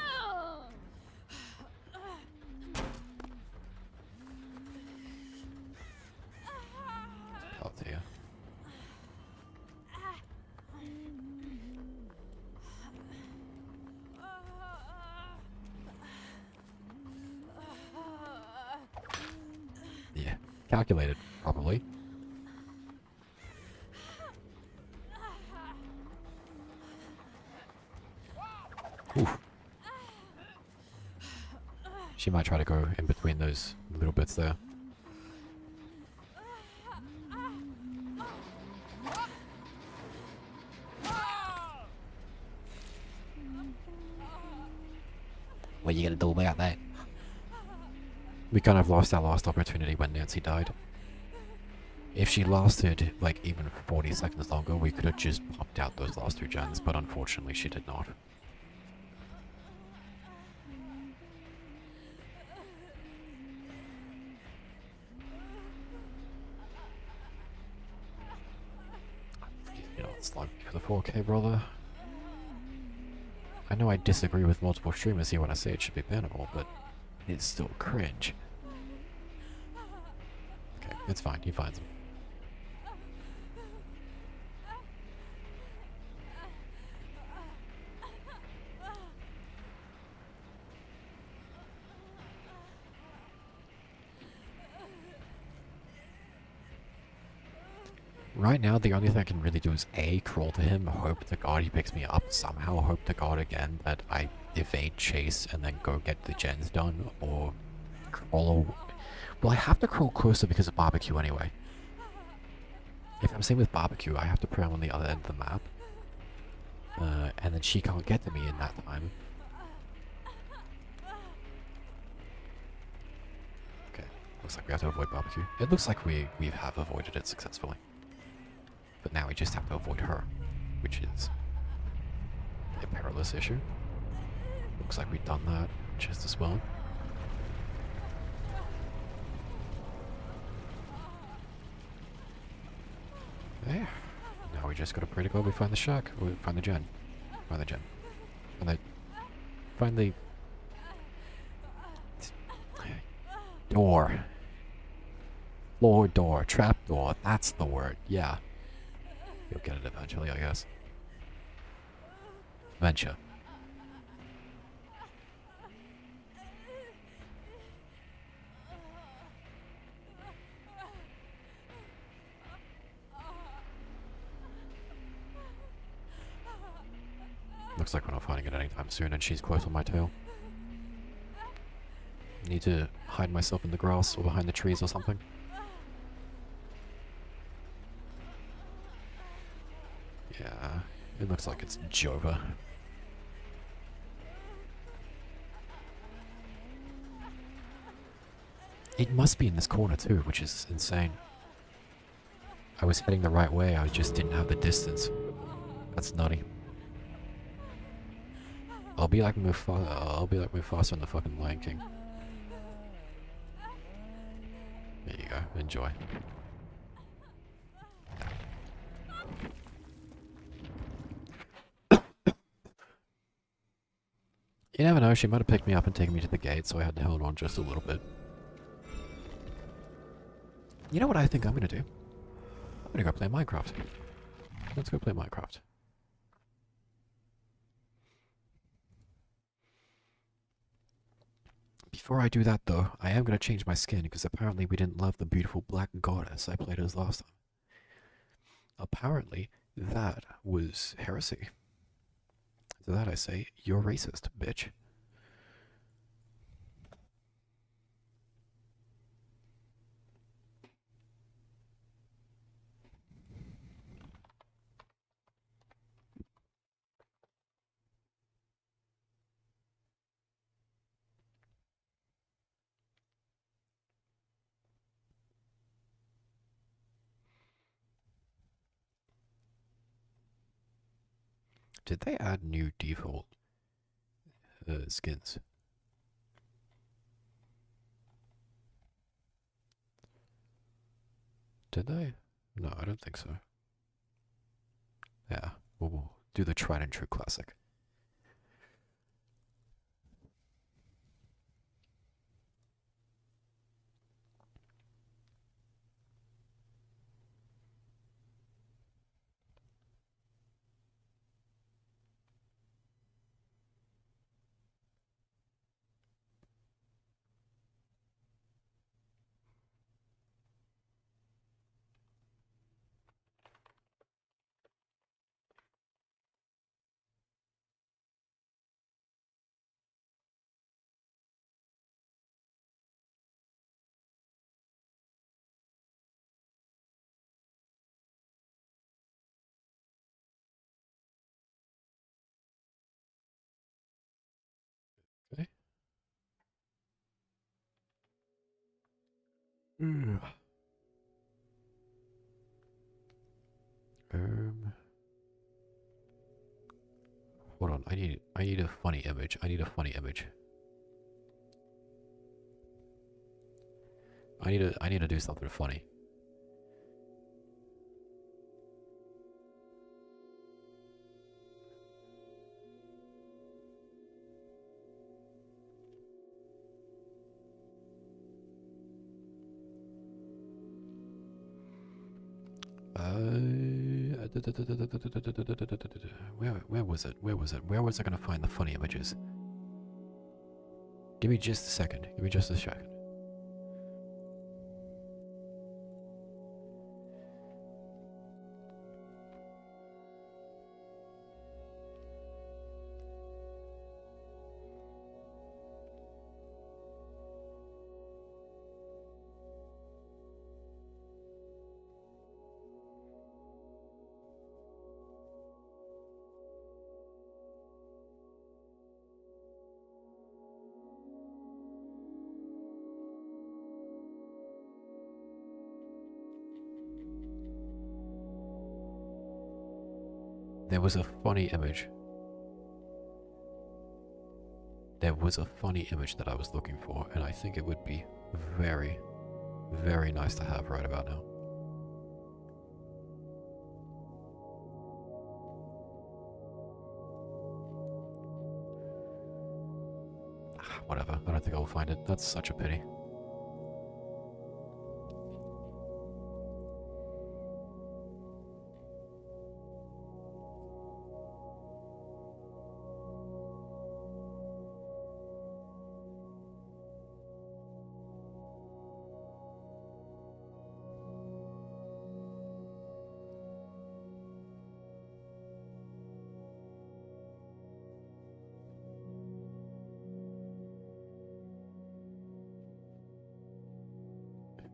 Oh dear. Yeah, calculated, probably. Oof. She might try to go in between those little bits there. What are you gonna do about that? We kind of lost our last opportunity when Nancy died. If she lasted, like, even 40 seconds longer, we could have just popped out those last two gens, but unfortunately she did not. You know, it's like for the 4K, brother. I know I disagree with multiple streamers here when I say it should be bannable, but it's still cringe. Okay, it's fine, he finds him. Right now, the only thing I can really do is A, crawl to him, hope to God he picks me up, somehow hope to God again that I evade chase and then go get the gens done, or crawl. Well, I have to crawl closer because of barbecue anyway. If I'm same with barbecue, I have to put her on the other end of the map. And then she can't get to me in that time. Okay, looks like we have to avoid barbecue. It looks like we have avoided it successfully. But now we just have to avoid her, which is a perilous issue. Looks like we've done that just as well. There. Now we just gotta pray to God we find the shack. We find the gen. Find the gen. Find the door. Floor door. Trap door. That's the word. Yeah. You'll get it eventually, I guess. Venture. Looks like we're not finding it anytime soon, and she's close on my tail. Need to hide myself in the grass or behind the trees or something. Yeah, it looks like it's Jova. It must be in this corner too, which is insane. I was heading the right way, I just didn't have the distance. That's nutty. I'll be like Mufasa in the fucking Lion King. There you go, enjoy. You never know, she might have picked me up and taken me to the gate, so I had to hold on just a little bit. You know what I think I'm gonna do? I'm gonna go play Minecraft. Let's go play Minecraft. Before I do that though, I am gonna change my skin because apparently we didn't love the beautiful black goddess I played as last time. Apparently, that was heresy. To that I say, you're racist, bitch. Did they add new default skins? Did they? No, I don't think so. Yeah, we'll do the tried and true classic. Okay. hold on. I need a funny image. I need a funny image. I need to do something funny. Where was it? Where was it? Where was I gonna find the funny images? Give me just a second. Give me just a second. There was a funny image. There was a funny image that I was looking for, and I think it would be very, very nice to have right about now. Whatever, I don't think I'll find it. That's such a pity.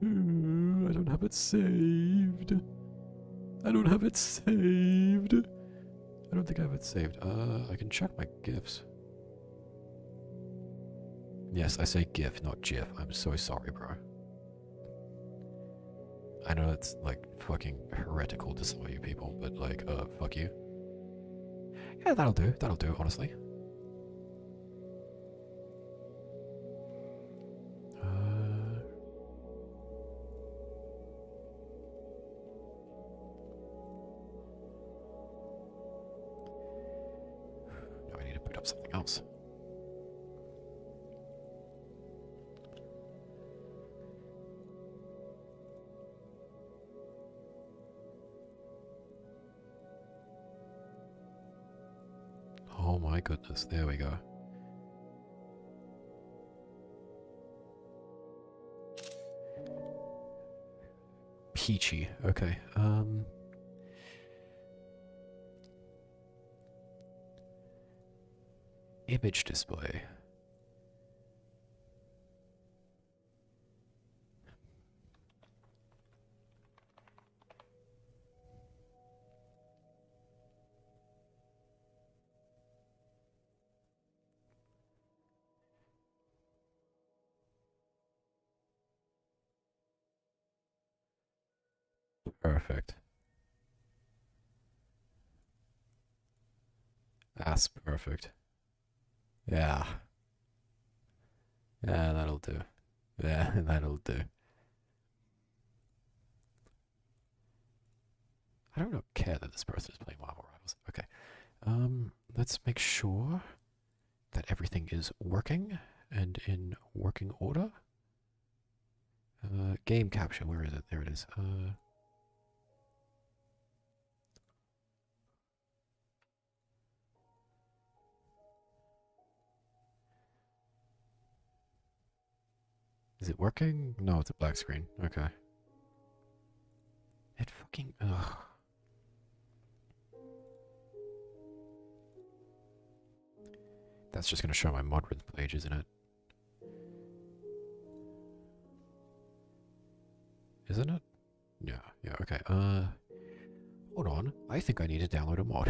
I don't have it saved. I don't have it saved. I don't think I have it saved. I can check my GIFs. Yes, I say GIF, not GIF. I'm so sorry, bro. I know it's like fucking heretical to some of you people, but like, fuck you. Yeah, that'll do. That'll do, honestly. Now I need to boot up something else. Oh my goodness, there we go. Peachy, okay. Image display. Perfect. That's perfect. Yeah. Yeah, that'll do. Yeah, that'll do. I don't care that this person is playing Marvel Rivals. Okay. Let's make sure that everything is working and in working order. Game capture, where is it? There it is. Is it working? No, it's a black screen. Okay. It fucking... Ugh. That's just gonna show my modern page, isn't it? Isn't it? Yeah, yeah, okay. Hold on. I think I need to download a mod.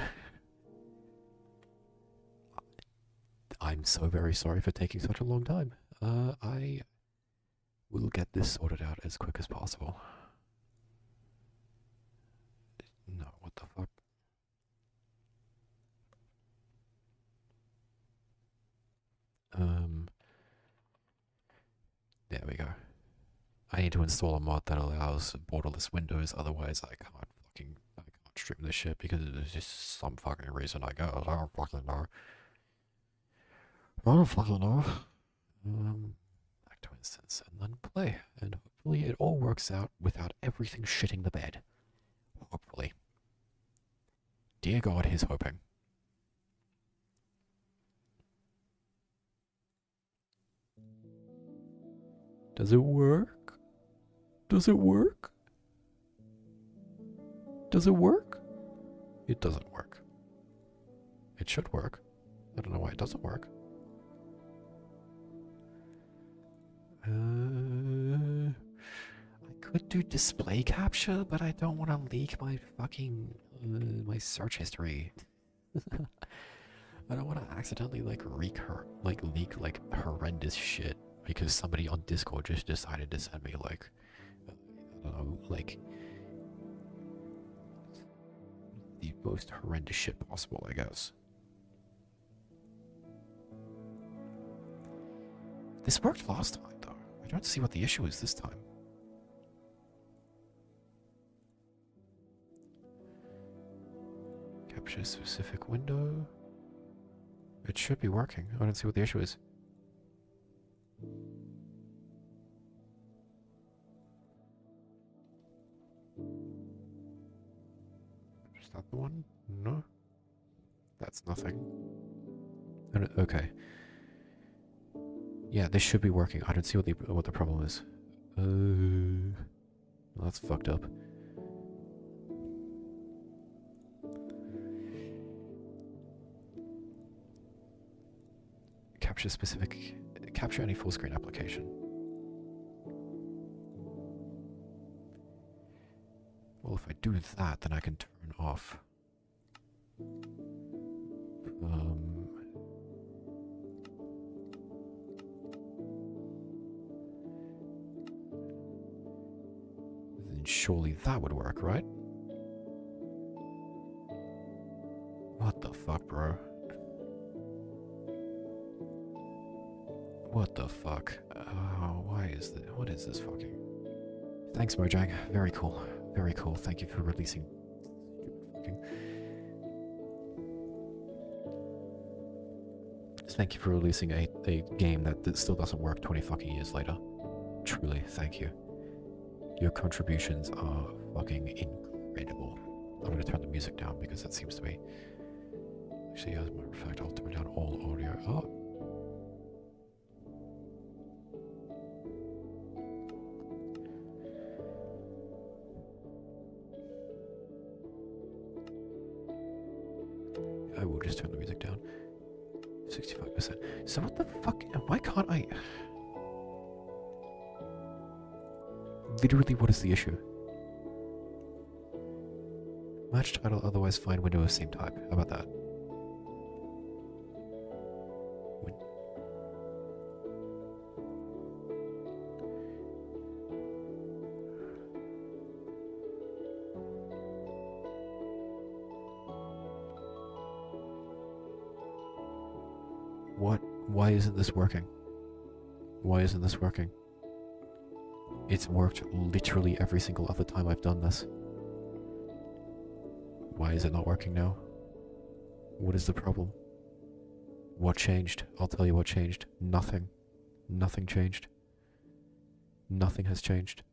I'm so very sorry for taking such a long time. I will get this sorted out as quick as possible. No, what the fuck? I need to install a mod that allows borderless windows, otherwise I can't stream this shit because there's just some fucking reason I guess. I don't fucking know. I don't fucking know. Back to instance and then play. And hopefully it all works out without everything shitting the bed. Hopefully. Dear God, he's hoping. Does it work? Does it work? Does it work? It doesn't work. It should work. I don't know why it doesn't work. I could do display capture, but I don't want to leak my fucking my search history. I don't want to accidentally like leak like horrendous shit because somebody on Discord just decided to send me like I don't know, like the most horrendous shit possible, I guess. This worked last time though. I don't see what the issue is this time. Capture specific window. It should be working. I don't see what the issue is. Is that the one? No. That's nothing. Okay. Yeah, this should be working. I don't see what the problem is. Well, that's fucked up. Capture any full screen application. Well, if I do that, then I can turn off. Then surely that would work, right? What the fuck, bro? What the fuck? Why is this? What is this fucking? Thanks, Mojang. Very cool. Very cool. Thank you for releasing. Thank you for releasing a game that still doesn't work 20 fucking years later. Truly, thank you. Your contributions are fucking incredible. I'm gonna turn the music down because that seems to be. Actually, as a matter of fact, I'll turn down all audio. Oh. I will just turn the music down. 65%. So what the fuck? Why can't I? Literally, what is the issue? Match title, otherwise find window of same type. How about that? What? Why isn't this working? Why isn't this working? It's worked literally every single other time I've done this. Why is it not working now? What is the problem? What changed? I'll tell you what changed. Nothing. Nothing changed. Nothing has changed.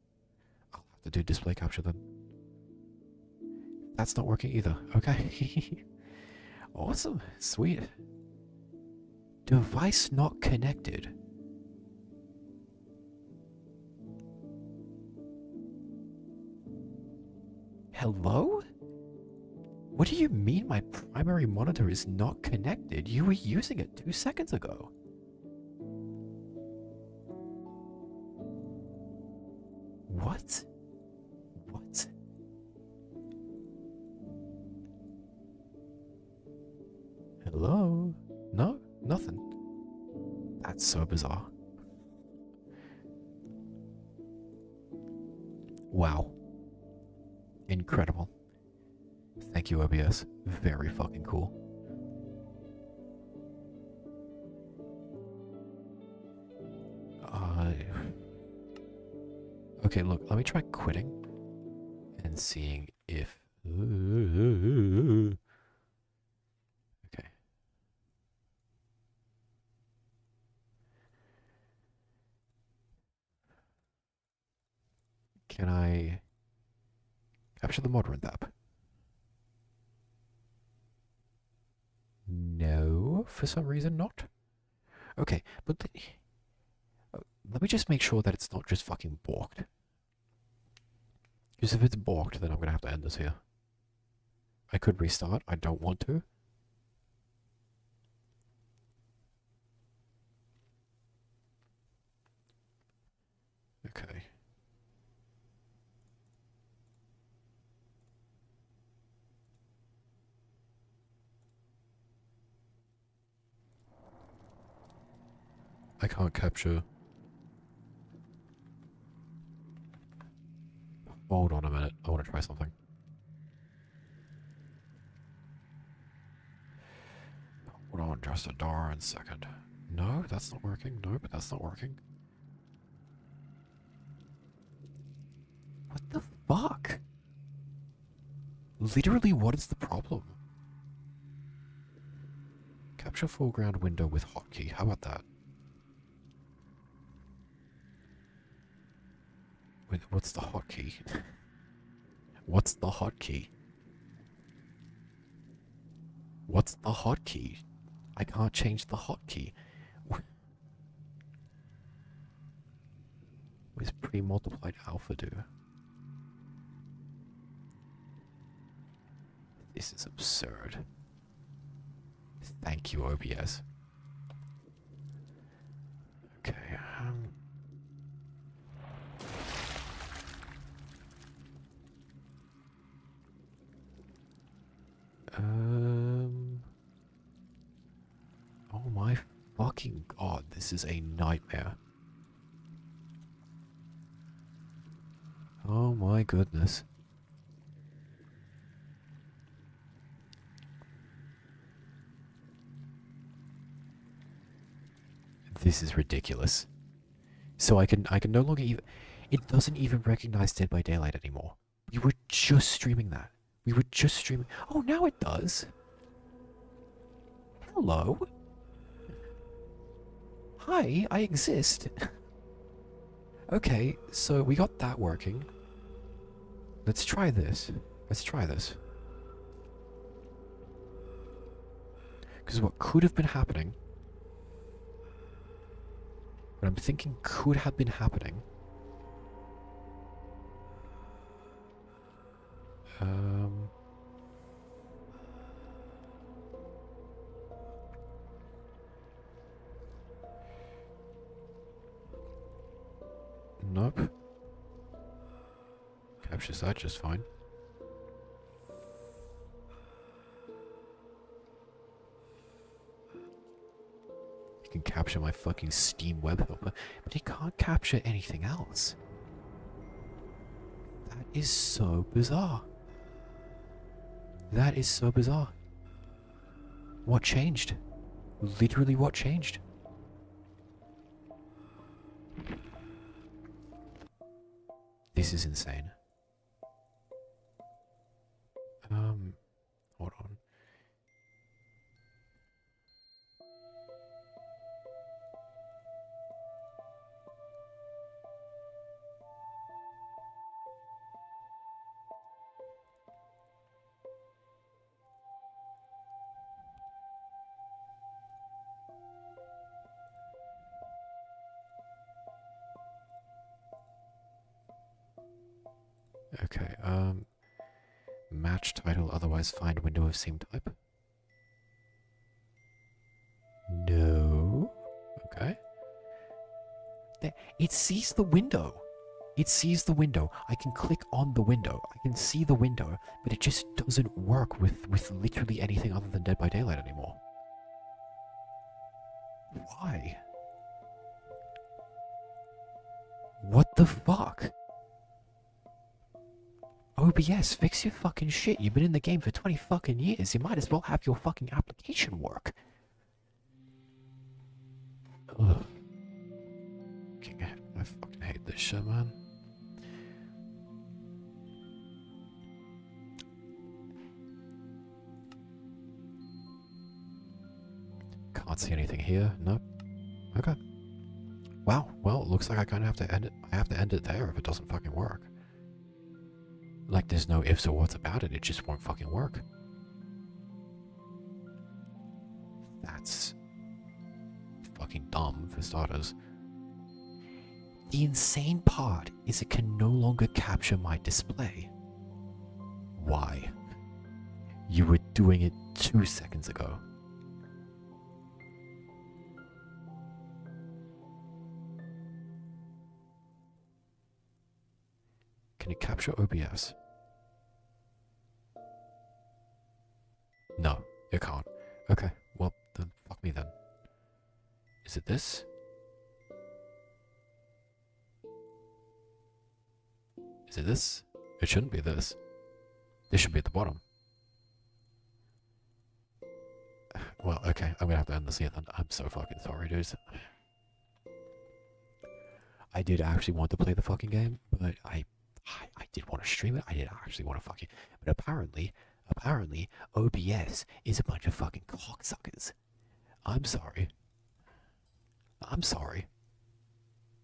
I'll have to do display capture then. That's not working either. Okay. Awesome. Sweet. Device not connected. Hello? What do you mean my primary monitor is not connected? You were using it 2 seconds ago. What? What? Hello? No? Nothing. That's so bizarre. Wow. Incredible. Thank you, OBS. Very fucking cool. Okay, look, let me try quitting and seeing if... Okay. Can I capture the Modern app? No, for some reason not. Okay, but let me just make sure that it's not just fucking balked. Because if it's balked, then I'm gonna have to end this here. I could restart. I don't want to. Okay. I can't capture. Hold on a minute. I want to try something. Hold on just a darn second. No, that's not working. No, but that's not working. What the fuck? Literally, what is the problem? Capture foreground window with hotkey. How about that? What's the hotkey? What's the hotkey? What's the hotkey? I can't change the hotkey. What does pre-multiplied alpha do? This is absurd. Thank you, OBS. Okay, oh my fucking god, this is a nightmare. Oh my goodness. This is ridiculous. So I can no longer even... It doesn't even recognize Dead by Daylight anymore. We were just streaming that. We were just streaming... Oh, now it does. Hello? Hi, I exist. Okay, so we got that working. Let's try this. Let's try this. Because what could have been happening... What I'm thinking could have been happening... Nope. Captures that just fine. You can capture my fucking Steam web helper, but you can't capture anything else. That is so bizarre. That is so bizarre. What changed? Literally what changed? This is insane. Hold on. Okay, match title, otherwise find window of same type. No. Okay. It sees the window. It sees the window. I can click on the window. I can see the window, but it just doesn't work with literally anything other than Dead by Daylight anymore. Why? What the fuck? OBS, fix your fucking shit. You've been in the game for 20 fucking years. You might as well have your fucking application work. Ugh. I fucking hate this shit, man. Can't see anything here. Nope. Okay. Wow. Well, it looks like I kind of have to end it. I have to end it there if it doesn't fucking work. Like, there's no ifs or whats about it. It just won't fucking work. That's fucking dumb, for starters. The insane part is it can no longer capture my display. Why? You were doing it 2 seconds ago. Can you capture OBS? No, it can't. Okay, well, then fuck me then. Is it this? Is it this? It shouldn't be this. This should be at the bottom. Well, okay, I'm gonna have to end this here then. I'm so fucking sorry, dudes. I did actually want to play the fucking game, but I did want to stream it. I did actually want to fucking... But apparently, OBS is a bunch of fucking cocksuckers. I'm sorry. I'm sorry.